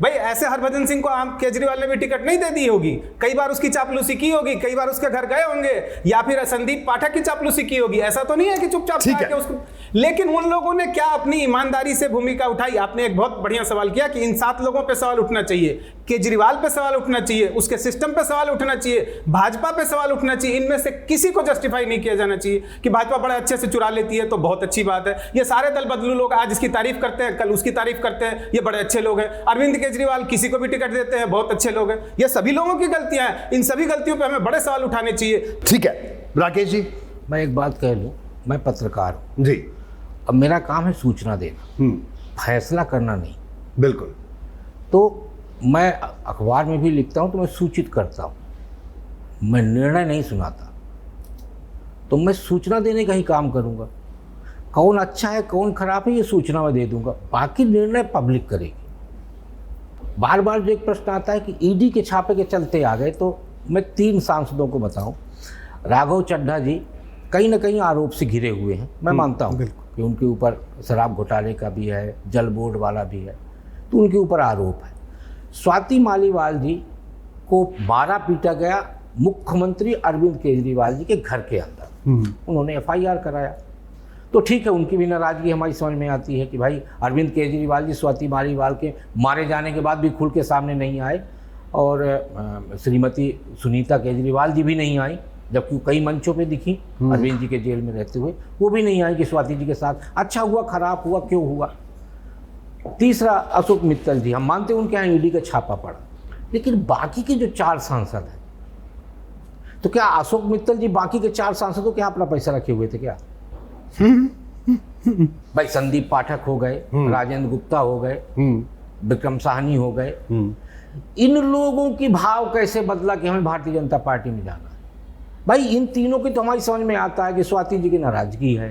भाई ऐसे हरभजन सिंह को आम केजरीवाल ने भी टिकट नहीं दे दी होगी, कई बार उसकी चापलूसी की होगी, कई बार उसके घर गए होंगे, या फिर संदीप पाठक की चापलूसी की होगी। ऐसा तो नहीं है कि चुपचाप के उसको, लेकिन उन लोगों ने क्या अपनी ईमानदारी से भूमिका उठाई? आपने एक बहुत बढ़िया सवाल किया कि इन 7 लोगों पे सवाल उठना चाहिए, केजरीवाल पे सवाल उठना चाहिए, उसके सिस्टम पे सवाल उठना चाहिए, भाजपा पे सवाल उठना चाहिए। इनमें से किसी को जस्टिफाई नहीं किया जाना चाहिए कि भाजपा बड़े अच्छे से चुरा लेती है, तो बहुत अच्छी बात है। ये सारे दल बदलू लोग आज इसकी तारीफ करते हैं, कल उसकी तारीफ करते हैं, ये बड़े अच्छे लोग हैं। अरविंद केजरीवाल किसी को भी टिकट देते हैं, बहुत अच्छे लोग हैं। ये सभी लोगों की गलतियां हैं, इन सभी गलतियों पे हमें बड़े सवाल उठाने चाहिए। ठीक है राकेश जी, मैं एक बात कह लूं, मैं पत्रकार हूं जी, अब मेरा काम है सूचना देना, फैसला करना नहीं। बिल्कुल। तो मैं अखबार में भी लिखता हूं तो मैं सूचित करता हूं, मैं निर्णय नहीं सुनाता। तो मैं सूचना देने का ही काम करूंगा, कौन अच्छा है कौन खराब है ये सूचना मैं दे दूंगा, बाकी निर्णय पब्लिक करेगी। बार बार जो एक प्रश्न आता है कि ईडी के छापे के चलते आ गए, तो मैं 3 सांसदों को बताऊं, राघव चड्ढा जी कहीं ना कहीं आरोप से घिरे हुए हैं, मैं मानता हूं कि उनके ऊपर शराब घोटाले का भी है, जल बोर्ड वाला भी है, तो उनके ऊपर आरोप है। स्वाति मालीवाल जी को 12 पीटा गया मुख्यमंत्री अरविंद केजरीवाल जी के घर के अंदर, उन्होंने एफआईआर कराया। तो ठीक है, उनकी भी नाराजगी हमारी समझ में आती है कि भाई अरविंद केजरीवाल जी स्वाति मालीवाल के मारे जाने के बाद भी खुल के सामने नहीं आए, और श्रीमती सुनीता केजरीवाल जी भी नहीं आई, जबकि कई मंचों पे दिखी अरविंद जी के जेल में रहते हुए, वो भी नहीं आई कि स्वाति जी के साथ। अच्छा हुआ, खराब हुआ, क्यों हुआ। तीसरा, अशोक मित्तल जी, हम मानते हैं उनके यहाँ ईडी का छापा पड़ा, लेकिन बाकी के जो 4 सांसद हैं, तो क्या अशोक मित्तल जी बाकी के 4 सांसदों के यहाँ अपना पैसा रखे हुए थे क्या? भाई संदीप पाठक हो गए, राजेंद्र गुप्ता हो गए, विक्रम साहनी हो गए, इन लोगों की भाव कैसे बदला कि हमें भारतीय जनता पार्टी में जाना है? भाई इन तीनों की तो हमारी समझ में आता है कि स्वाति जी की नाराजगी है,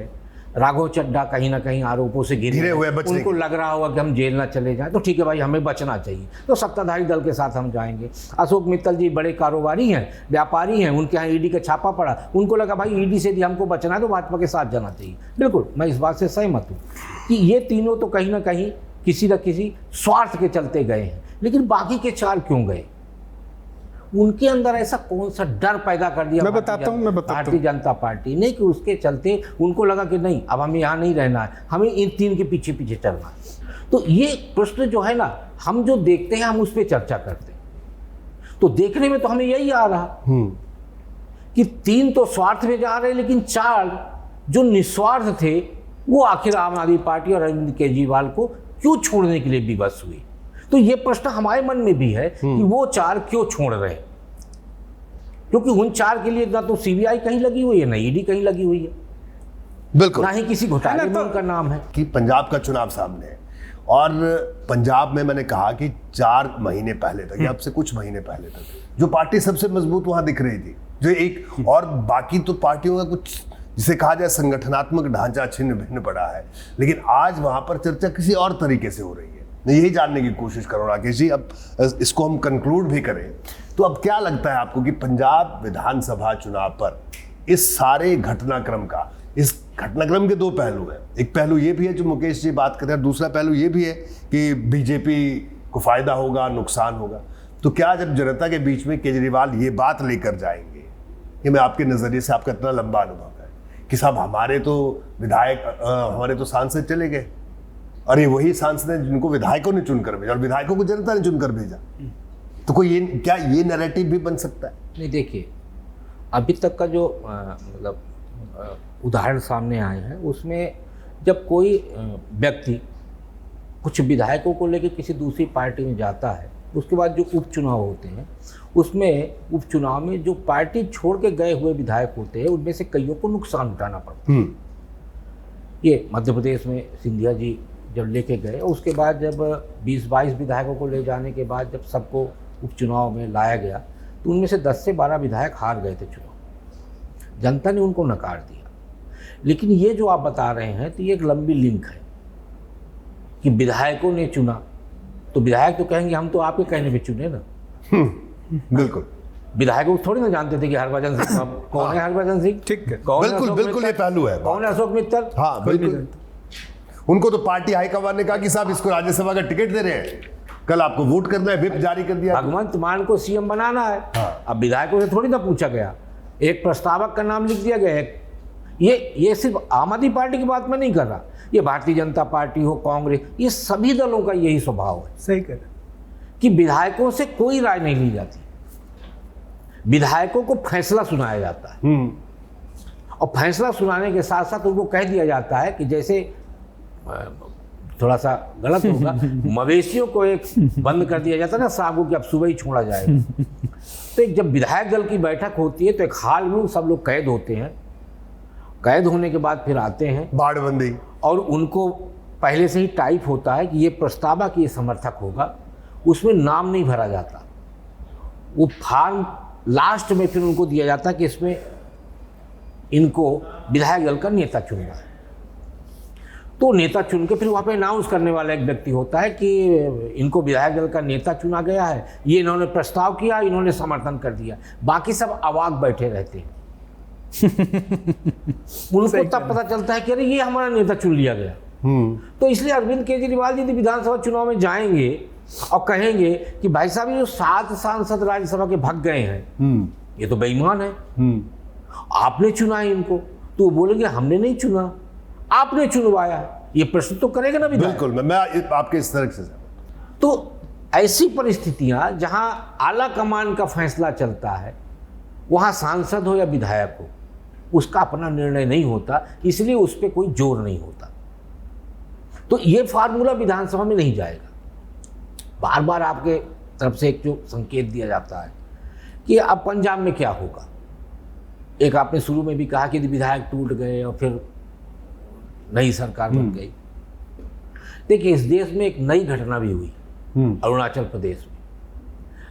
राघव चड्ढा कहीं ना कहीं आरोपों से घिरे हुए, उनको लग रहा होगा कि हम जेल ना चले जाएं, तो ठीक है भाई हमें बचना चाहिए, तो सत्ताधारी दल के साथ हम जाएंगे। अशोक मित्तल जी बड़े कारोबारी हैं, व्यापारी हैं, उनके यहाँ ईडी का छापा पड़ा, उनको लगा भाई ईडी से भी हमको बचना है तो भाजपा के साथ जाना चाहिए। बिल्कुल, मैं इस बात से सहमत हूँ कि ये तीनों तो कहीं ना कहीं किसी न किसी स्वार्थ के चलते गए हैं, लेकिन बाकी के 4 क्यों गए? उनके अंदर ऐसा कौन सा डर पैदा कर दिया भारतीय जनता पार्टी ने कि उसके चलते उनको लगा कि नहीं, अब हमें यहाँ नहीं रहना है, हमें इन 3 के पीछे पीछे चलना है। तो ये प्रश्न जो है ना, हम जो देखते हैं हम उस पर चर्चा करते हैं, तो देखने में तो हमें यही आ रहा कि 3 तो स्वार्थ में जा रहे, लेकिन 4 जो निस्वार्थ थे वो आखिर आम आदमी पार्टी और अरविंद केजरीवाल को क्यों छोड़ने के लिए विवश हुई। तो ये प्रश्न हमारे मन में भी है कि वो 4 क्यों छोड़ रहे हैं, क्योंकि उन 4 के लिए ना तो सीबीआई कहीं लगी हुई है, ना ईडी कहीं लगी हुई है, बिल्कुल, ना ही किसी घोटाले में उनका नाम है। कि पंजाब का चुनाव सामने है, और पंजाब में मैंने कहा कि 4 महीने पहले तक या अब से कुछ महीने पहले तक जो पार्टी सबसे मजबूत वहां दिख रही थी, जो एक, और बाकी तो पार्टियों का कुछ जिसे कहा जाए संगठनात्मक ढांचा छिन्न भिन्न पड़ा है, लेकिन आज वहां पर चर्चा किसी और तरीके से हो रही है। मैं यही जानने की कोशिश कर रहा हूं राकेश जी, अब इसको हम कंक्लूड भी करें तो अब क्या लगता है आपको कि पंजाब विधानसभा चुनाव पर इस सारे घटनाक्रम का, इस घटनाक्रम के 2 पहलू हैं, एक पहलू ये भी है जो मुकेश जी बात कर रहे हैं, दूसरा पहलू ये भी है कि बीजेपी को फायदा होगा, नुकसान होगा, तो क्या जब जनता के बीच में केजरीवाल ये बात लेकर जाएंगे, कि मैं आपके नजरिए से, आपका इतना लंबा अनुभव है कि साहब हमारे तो विधायक, हमारे तो सांसद चले गए, और ये वही सांसद हैं जिनको विधायकों ने चुनकर भेजा और विधायकों को जनता ने चुनकर भेजा, तो कोई ये, क्या ये नैरेटिव भी बन सकता है? नहीं, देखिए अभी तक का जो मतलब उदाहरण सामने आए हैं, उसमें जब कोई व्यक्ति कुछ विधायकों को लेकर किसी दूसरी पार्टी में जाता है, उसके बाद जो उपचुनाव होते हैं, उसमें उपचुनाव में जो पार्टी छोड़ के गए हुए विधायक होते हैं, उनमें से कईयों को नुकसान उठाना पड़ता है। ये मध्य प्रदेश में सिंधिया जी जब लेके गए, उसके बाद जब 20-22 विधायकों को ले जाने के बाद जब सबको उपचुनाव में लाया गया, तो उनमें से 10 से 12 विधायक हार गए थे चुनाव, जनता ने उनको नकार दिया। लेकिन ये जो आप बता रहे हैं, तो ये एक लंबी लिंक है कि विधायकों ने चुना, तो विधायक तो कहेंगे हम तो आपके कहने पे चुने ना। बिल्कुल, विधायकों को थोड़ी ना जानते थे कि हरभजन सिंह कौन है, हरभजन सिंह, ठीक है, बिल्कुल बिल्कुल, ये पहलू है, कौन है अशोक मित्तल, हाँ बिल्कुल। उनको तो पार्टी हाईकमान ने कहा कि साहब इसको राज्यसभा का टिकट दे रहे हैं, कल आपको वोट करना है, व्हिप जारी कर दिया, भगवंत मान को सीएम बनाना है। हाँ। अब विधायकों से थोड़ी ना पूछा गया, एक प्रस्तावक का नाम लिख दिया गया। ये सिर्फ आम आदमी पार्टी की बात मैं नहीं कर रहा, ये भारतीय जनता पार्टी हो, कांग्रेस, ये सभी दलों का यही स्वभाव है। सही कह रहे कि विधायकों से कोई राय नहीं ली जाती, विधायकों को फैसला सुनाया जाता है, और फैसला सुनाने के साथ साथ उनको कह दिया जाता है कि जैसे थोड़ा सा गलत होगा, मवेशियों को एक बंद कर दिया जाता है ना सागू कि अब सुबह ही छोड़ा जाएगा। तो एक जब विधायक दल की बैठक होती है, तो एक हाल में सब लोग कैद होते हैं, कैद होने के बाद फिर आते हैं बाड़बंदी, और उनको पहले से ही टाइप होता है कि ये प्रस्तावक ये समर्थक होगा, उसमें नाम नहीं भरा जाता, वो फार्म लास्ट में फिर उनको दिया जाता है कि इसमें इनको विधायक दल का नेता चुनना है। तो नेता चुन के फिर वहाँ पे अनाउंस करने वाला एक व्यक्ति होता है कि इनको विधायक दल का नेता चुना गया है, ये इन्होंने प्रस्ताव किया, इन्होंने समर्थन कर दिया, बाकी सब अवाक बैठे रहते हैं। उनको तब पता चलता है कि अरे ये हमारा नेता चुन लिया गया। तो इसलिए अरविंद केजरीवाल जी विधानसभा चुनाव में जाएंगे और कहेंगे कि भाई साहब ये जो 7 सांसद राज्यसभा के भाग गए हैं, ये तो बेईमान है, आपने चुना इनको। तो वो बोलेंगे हमने नहीं चुना, आपने चुनवाया। ये प्रश्न तो करेगा ना विधायक। बिल्कुल, मैं आपके इस तरह से। तो ऐसी परिस्थितियां जहां आला कमान का फैसला चलता है वहाँ सांसद हो या विधायक हो, उसका अपना निर्णय नहीं होता, इसलिए उस पर कोई जोर नहीं होता। तो ये फार्मूला विधानसभा में नहीं जाएगा। बार बार आपके तरफ से एक जो संकेत दिया जाता है कि अब पंजाब में क्या होगा। एक आपने शुरू में भी कहा कि यदि विधायक टूट गए और फिर नई सरकार बन गई। देखिए, इस देश में एक नई घटना भी हुई अरुणाचल प्रदेश में।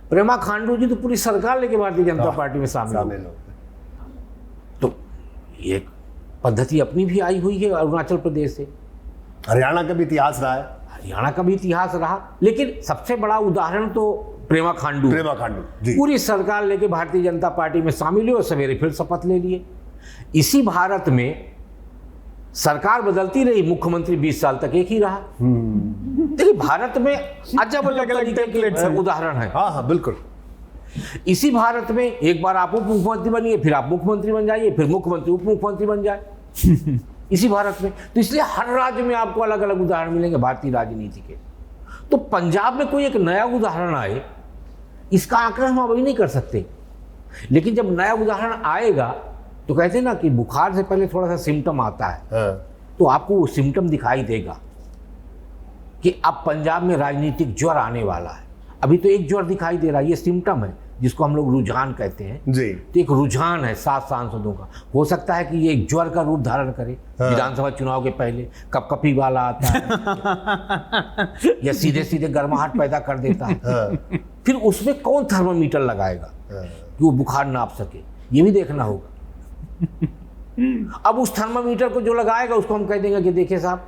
प्रेमा खांडू जी तो पूरी सरकार लेके भारतीय जनता पार्टी में शामिल हो गए। तो ये पद्धति अपनी भी आई हुई है अरुणाचल प्रदेश से। हरियाणा का भी इतिहास रहा है, हरियाणा का भी इतिहास रहा, लेकिन सबसे बड़ा उदाहरण तो प्रेमा खांडू जी। पूरी सरकार लेके भारतीय जनता पार्टी में शामिल हुए और सवेरे फिर शपथ ले लिए। इसी भारत में सरकार बदलती रही, मुख्यमंत्री 20 साल तक एक ही रहा। देखिए, भारत में अजब अलग अलग उदाहरण है। हाँ हाँ बिल्कुल। इसी भारत में एक बार आप उप मुख्यमंत्री बनिए, फिर आप मुख्यमंत्री बन जाइए, फिर मुख्यमंत्री उप मुख्यमंत्री बन जाए इसी भारत में। तो इसलिए हर राज्य में आपको अलग अलग उदाहरण मिलेंगे भारतीय राजनीति के। तो पंजाब में कोई एक नया उदाहरण आए, इसका आकलन हम अभी नहीं कर सकते, लेकिन जब नया उदाहरण आएगा तो कहते हैं ना कि बुखार से पहले थोड़ा सा सिम्टम आता है। तो आपको वो सिम्टम दिखाई देगा कि अब पंजाब में राजनीतिक ज्वर आने वाला है। अभी तो एक ज्वर दिखाई दे रहा है, ये सिम्टम है जिसको हम लोग रुझान कहते हैं जी। तो एक रुझान है 7 सांसदों का। हो सकता है कि ये एक ज्वर का रूप धारण करे विधानसभा चुनाव के पहले, कपकपी वाला आता है या सीधे सीधे गर्माहट पैदा कर देता है। फिर उसमें कौन थर्मामीटर लगाएगा कि वो बुखार नाप सके, ये भी देखना होगा। अब उस थर्मामीटर को जो लगाएगा उसको हम कह देंगे कि देखिए साहब,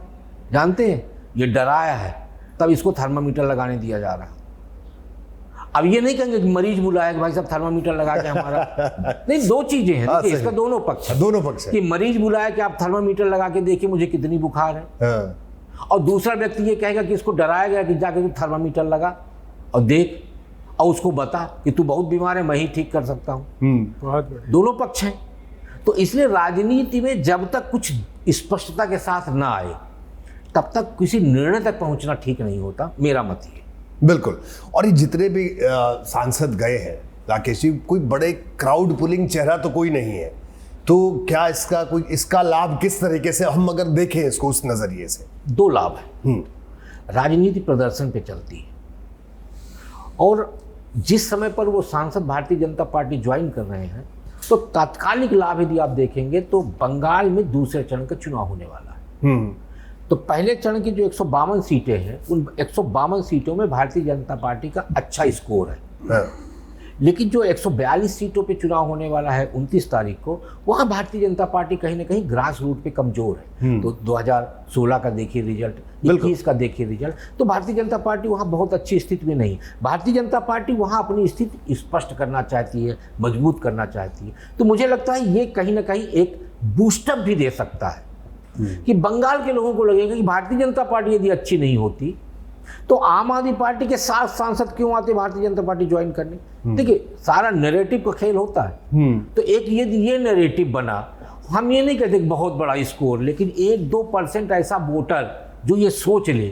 जानते हैं ये डराया है, तब इसको थर्मामीटर लगाने दिया जा रहा है। अब ये नहीं कहेंगे कि मरीज बुलाया कि भाई साहब थर्मामीटर लगा के हमारा नहीं, दो चीजें हैं। देखिए, इसका दोनों पक्ष है। दोनों पक्ष है कि मरीज बुलाया कि आप थर्मामीटर लगा के देखिए मुझे कितनी बुखार है, और दूसरा व्यक्ति ये कहेगा कि इसको डराया गया कि जाके तू थर्मामीटर लगा और देख और उसको बता कि तू बहुत बीमार है, मैं ही ठीक कर सकता हूँ। बहुत बढ़िया। दोनों पक्ष हैं। तो इसलिए राजनीति में जब तक कुछ स्पष्टता के साथ ना आए तब तक किसी निर्णय तक पहुंचना ठीक नहीं होता, मेरा मत ये। बिल्कुल। और ये जितने भी सांसद गए हैं राकेश जी, कोई बड़े क्राउड पुलिंग चेहरा तो कोई नहीं है। तो क्या इसका लाभ किस तरीके से हम अगर देखें इसको उस नजरिए से? 2 लाभ है। राजनीति प्रदर्शन पे चलती है, और जिस समय पर वो सांसद भारतीय जनता पार्टी ज्वाइन कर रहे हैं तो तात्कालिक लाभ यदि आप देखेंगे तो बंगाल में दूसरे चरण का चुनाव होने वाला है। तो पहले चरण की जो 152 सीटें हैं, उन 152 सीटों में भारतीय जनता पार्टी का अच्छा स्कोर है। लेकिन जो 142 सीटों पे चुनाव होने वाला है 29 तारीख को, वहाँ भारतीय जनता पार्टी कहीं ना कहीं ग्रास रूट पे कमजोर है। तो 2016 का देखिए रिजल्ट, 21 का देखिए रिजल्ट, तो भारतीय जनता पार्टी वहाँ बहुत अच्छी स्थिति में नहीं। भारतीय जनता पार्टी वहाँ अपनी स्थिति स्पष्ट करना चाहती है, मजबूत करना चाहती है। तो मुझे लगता है ये कहीं ना कहीं एक बूस्टअप भी दे सकता है कि बंगाल के लोगों को लगेगा कि भारतीय जनता पार्टी यदि अच्छी नहीं होती तो आम आदमी पार्टी के 7 सांसद क्यों आते भारतीय जनता पार्टी ज्वाइन करने। देखिए, सारा नैरेटिव का खेल होता है। तो एक ये नैरेटिव बना, हम ये नहीं कहते बहुत बड़ा स्कोर, लेकिन 1-2% ऐसा वोटर जो ये सोच ले,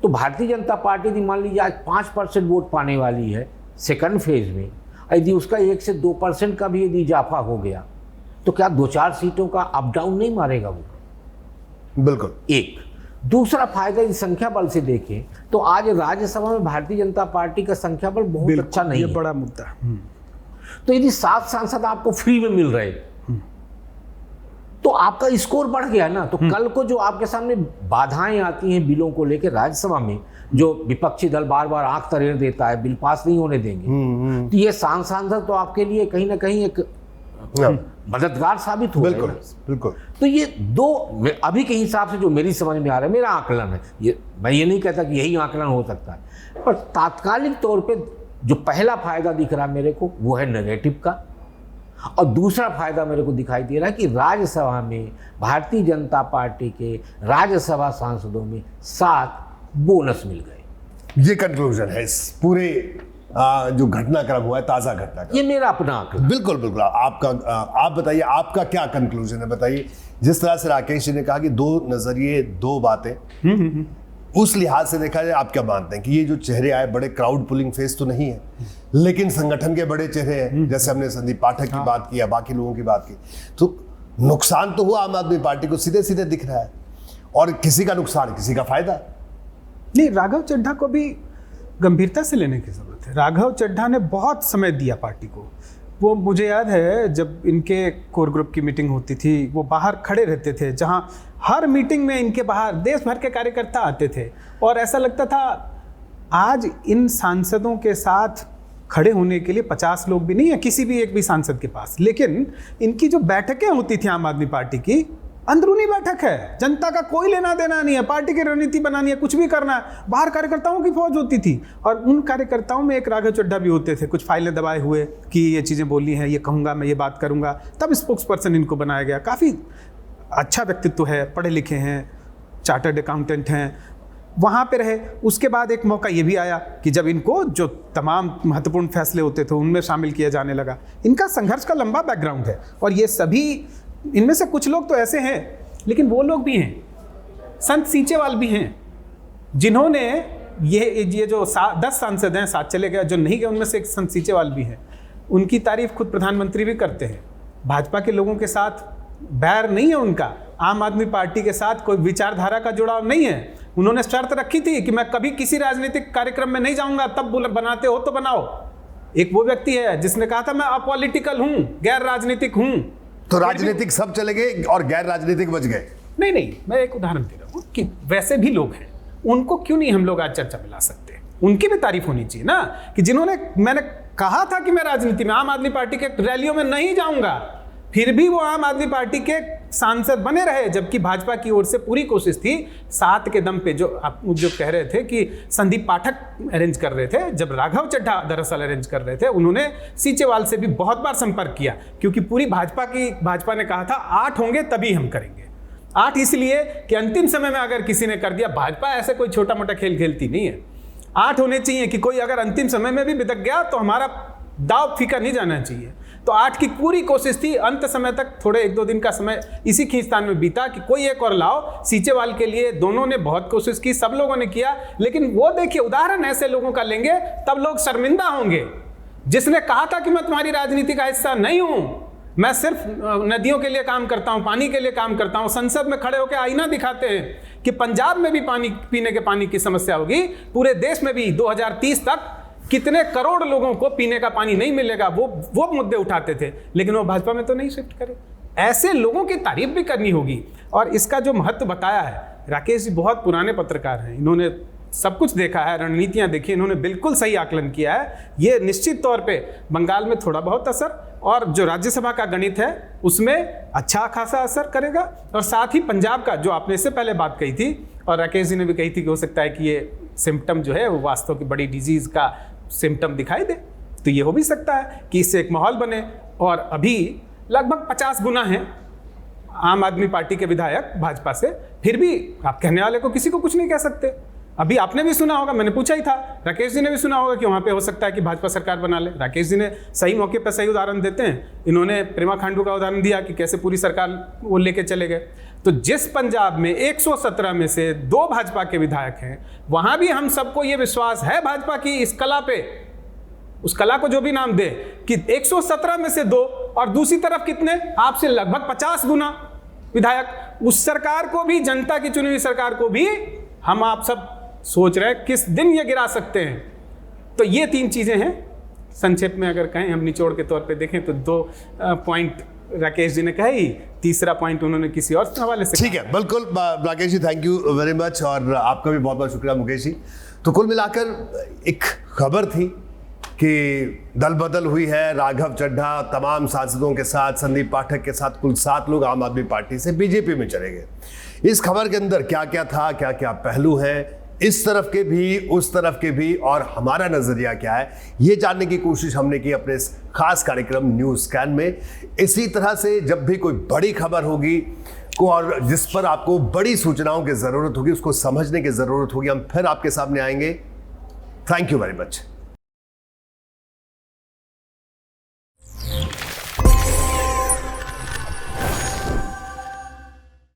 तो भारतीय जनता पार्टी यदि मान लीजिए आज 5% वोट पाने वाली है सेकंड फेज में, यदि उसका 1 से 2% का भी यदि इजाफा हो गया तो क्या 2-4 सीटों का अप डाउन नहीं मारेगा वो? बिल्कुल। एक दूसरा फायदा यदि संख्या बल से देखें तो आज राज्यसभा में भारतीय जनता पार्टी का संख्या बल बहुत अच्छा नहीं है। ये बड़ा मुद्दा है। तो यदि 7 सांसद आपको फ्री में मिल रहे तो आपका स्कोर बढ़ गया ना। तो कल को जो आपके सामने बाधाएं आती हैं बिलों को लेकर राज्यसभा में, जो विपक्षी दल बार बार आंख तरेड़ देता है, बिल पास नहीं होने देंगे, तो ये सांसद तो आपके लिए कहीं ना कहीं एक मददगार साबित हो। बिल्कुल बिल्कुल। तो ये 2 अभी के हिसाब से जो मेरी समझ में आ रहा है, मेरा आकलन है, ये मैं ये नहीं कहता कि यही आकलन हो सकता है, पर तात्कालिक तौर पे जो पहला फायदा दिख रहा है मेरे को वो है नैरेटिव का, और दूसरा फायदा मेरे को दिखाई दे रहा है कि राज्यसभा में भारतीय जनता पार्टी के राज्यसभा सांसदों में 7 बोनस मिल गए। ये कंक्लूजन है इस पूरे जो घटनाक्रम हुआ है, ताजा घटनाक्रम। ये मेरा अपना आकलन। बिल्कुल बिल्कुल। आप बताइए, आपका क्या कंक्लूजन है? बताइए। जिस तरह से राकेश जी ने कहा कि 2 नजरिए 2 बातें, उस लिहाज से देखा जाए आप क्या मानते हैं कि ये जो चेहरे आए बड़े क्राउड पुलिंग फेस तो नहीं है, लेकिन संगठन के बड़े चेहरे हैं, जैसे हमने संदीप पाठक की बात की या बाकी लोगों की बात की, तो नुकसान तो हुआ आम आदमी पार्टी को, सीधे सीधे दिख रहा है, और किसी का नुकसान किसी का फायदा। नहीं, राघव चड्ढा को भी गंभीरता से लेने की जरूरत है। राघव चड्ढा ने बहुत समय दिया पार्टी को। वो मुझे याद है जब इनके कोर ग्रुप की मीटिंग होती थी, वो बाहर खड़े रहते थे, जहां हर मीटिंग में इनके बाहर देश भर के कार्यकर्ता आते थे, और ऐसा लगता था आज इन सांसदों के साथ खड़े होने के लिए 50 लोग भी नहीं है किसी भी एक भी सांसद के पास। लेकिन इनकी जो बैठकें होती थी आम आदमी पार्टी की, अंदरूनी बैठक है, जनता का कोई लेना देना नहीं है, पार्टी की रणनीति बनानी है, कुछ भी करना है, बाहर कार्यकर्ताओं की फौज होती थी, और उन कार्यकर्ताओं में एक राघव चड्ढा भी होते थे, कुछ फाइलें दबाए हुए कि ये चीज़ें बोलनी है, ये कहूँगा मैं, ये बात करूँगा। तब स्पोक्स पर्सन इनको बनाया गया। काफ़ी अच्छा व्यक्तित्व है, पढ़े लिखे हैं, चार्टर्ड अकाउंटेंट हैं, वहाँ पे रहे। उसके बाद एक मौका ये भी आया कि जब इनको जो तमाम महत्वपूर्ण फैसले होते थे उनमें शामिल किया जाने लगा। इनका संघर्ष का लंबा बैकग्राउंड है, और ये सभी, इनमें से कुछ लोग तो ऐसे हैं, लेकिन वो लोग भी हैं, संत सीचेवाल भी हैं, जिन्होंने ये जो 10 सांसद हैं, 7 चले गए, जो नहीं गए उनमें से एक संत सीचेवाल भी हैं। उनकी तारीफ खुद प्रधानमंत्री भी करते हैं। भाजपा के लोगों के साथ बैर नहीं है उनका, आम आदमी पार्टी के साथ कोई विचारधारा का जुड़ाव नहीं है। उन्होंने शर्त रखी थी कि मैं कभी किसी राजनीतिक कार्यक्रम में नहीं जाऊंगा, तब बनाते हो तो बनाओ। एक वो व्यक्ति है जिसने कहा था मैं अपॉलिटिकल हूं, गैर राजनीतिक हूं। तो राजनीतिक सब चले गए और गैर राजनीतिक बच गए। नहीं, मैं एक उदाहरण दे रहा हूं कि वैसे भी लोग हैं, उनको क्यों नहीं हम लोग आज चर्चा में ला सकते? उनकी भी तारीफ होनी चाहिए ना, कि जिन्होंने, मैंने कहा था कि मैं राजनीति में, आम आदमी पार्टी के रैलियों में नहीं जाऊंगा, फिर भी वो आम आदमी पार्टी के सांसद बने रहे, जबकि भाजपा की ओर से पूरी कोशिश थी, 7 के दम पे। जो आप जो कह रहे थे कि संदीप पाठक अरेंज कर रहे थे, जब राघव चड्ढा दरअसल अरेंज कर रहे थे, उन्होंने सीचेवाल से भी बहुत बार संपर्क किया, क्योंकि पूरी भाजपा ने कहा था 8 होंगे तभी हम करेंगे। 8 इसलिए कि अंतिम समय में अगर किसी ने कर दिया, भाजपा ऐसे कोई छोटा मोटा खेल खेलती नहीं है, 8 होने चाहिए कि कोई अगर अंतिम समय में भी बिदक गया तो हमारा दाव फीका नहीं जाना चाहिए। तो 8 की पूरी कोशिश थी, अंत समय तक थोड़े 1-2 दिन का समय इसी खींचतान में बीता कि कोई एक और लाओ। सीचेवाल के लिए दोनों ने बहुत कोशिश की, सब लोगों ने किया, लेकिन वो देखिए उदाहरण ऐसे लोगों का लेंगे तब लोग शर्मिंदा होंगे, जिसने कहा था कि मैं तुम्हारी राजनीति का हिस्सा नहीं हूं, मैं सिर्फ नदियों के लिए काम करता हूं, पानी के लिए काम करता हूं। संसद में खड़े होकर आईना दिखाते हैं कि पंजाब में भी पानी, पीने के पानी की समस्या होगी, पूरे देश में भी 2030 तक कितने करोड़ लोगों को पीने का पानी नहीं मिलेगा, वो मुद्दे उठाते थे, लेकिन वो भाजपा में तो नहीं शिफ्ट करे। ऐसे लोगों की तारीफ भी करनी होगी। और इसका जो महत्व बताया है, राकेश जी बहुत पुराने पत्रकार हैं, इन्होंने सब कुछ देखा है, रणनीतियां देखी, इन्होंने बिल्कुल सही आकलन किया है। ये निश्चित तौर पे बंगाल में थोड़ा बहुत असर, और जो राज्यसभा का गणित है उसमें अच्छा खासा असर करेगा, और साथ ही पंजाब का जो आपने इससे पहले बात कही थी, और राकेश जी ने भी कही थी कि हो सकता है कि ये सिम्टम जो है वो वास्तव की बड़ी डिजीज का सिम्टम दिखाई दे, तो ये हो भी सकता है कि इससे एक माहौल बने। और अभी लगभग 50 गुना है आम आदमी पार्टी के विधायक भाजपा से, फिर भी आप कहने वाले को किसी को कुछ नहीं कह सकते। अभी आपने भी सुना होगा, मैंने पूछा ही था, राकेश जी ने भी सुना होगा कि वहाँ पे हो सकता है कि भाजपा सरकार बना ले। राकेश जी ने सही मौके पर सही उदाहरण देते हैं। इन्होंने प्रेमा खांडू का उदाहरण दिया कि कैसे पूरी सरकार वो लेके चले गए। तो जिस पंजाब में 117 में से 2 भाजपा के विधायक हैं, वहाँ भी हम सबको ये विश्वास है भाजपा की इस कला पे, उस कला को जो भी नाम दे, कि 117 में से 2 और दूसरी तरफ कितने, आपसे लगभग 50 गुना विधायक, उस सरकार को भी, जनता की चुनी हुई सरकार को भी हम आप सब सोच रहे हैं किस दिन ये गिरा सकते हैं। तो ये 3 चीजें हैं, संक्षेप में अगर कहें, हम निचोड़ के तौर पे देखें तो 2 पॉइंट राकेश जी ने कही, तीसरा पॉइंट उन्होंने किसी और हवाले से। ठीक है, बिल्कुल Rakesh ji, thank you very much, और आपका भी बहुत बहुत शुक्रिया मुकेश जी। तो कुल मिलाकर एक खबर थी कि दल बदल हुई है, राघव चड्ढा तमाम सांसदों के साथ, संदीप पाठक के साथ कुल 7 लोग आम आदमी पार्टी से बीजेपी में चले गए। इस खबर के अंदर क्या क्या था, क्या क्या पहलू है, इस तरफ के भी उस तरफ के भी, और हमारा नजरिया क्या है, ये जानने की कोशिश हमने की अपने इस खास कार्यक्रम न्यूज स्कैन में। इसी तरह से जब भी कोई बड़ी खबर होगी और जिस पर आपको बड़ी सूचनाओं की जरूरत होगी, उसको समझने की जरूरत होगी, हम फिर आपके सामने आएंगे। Thank you very much.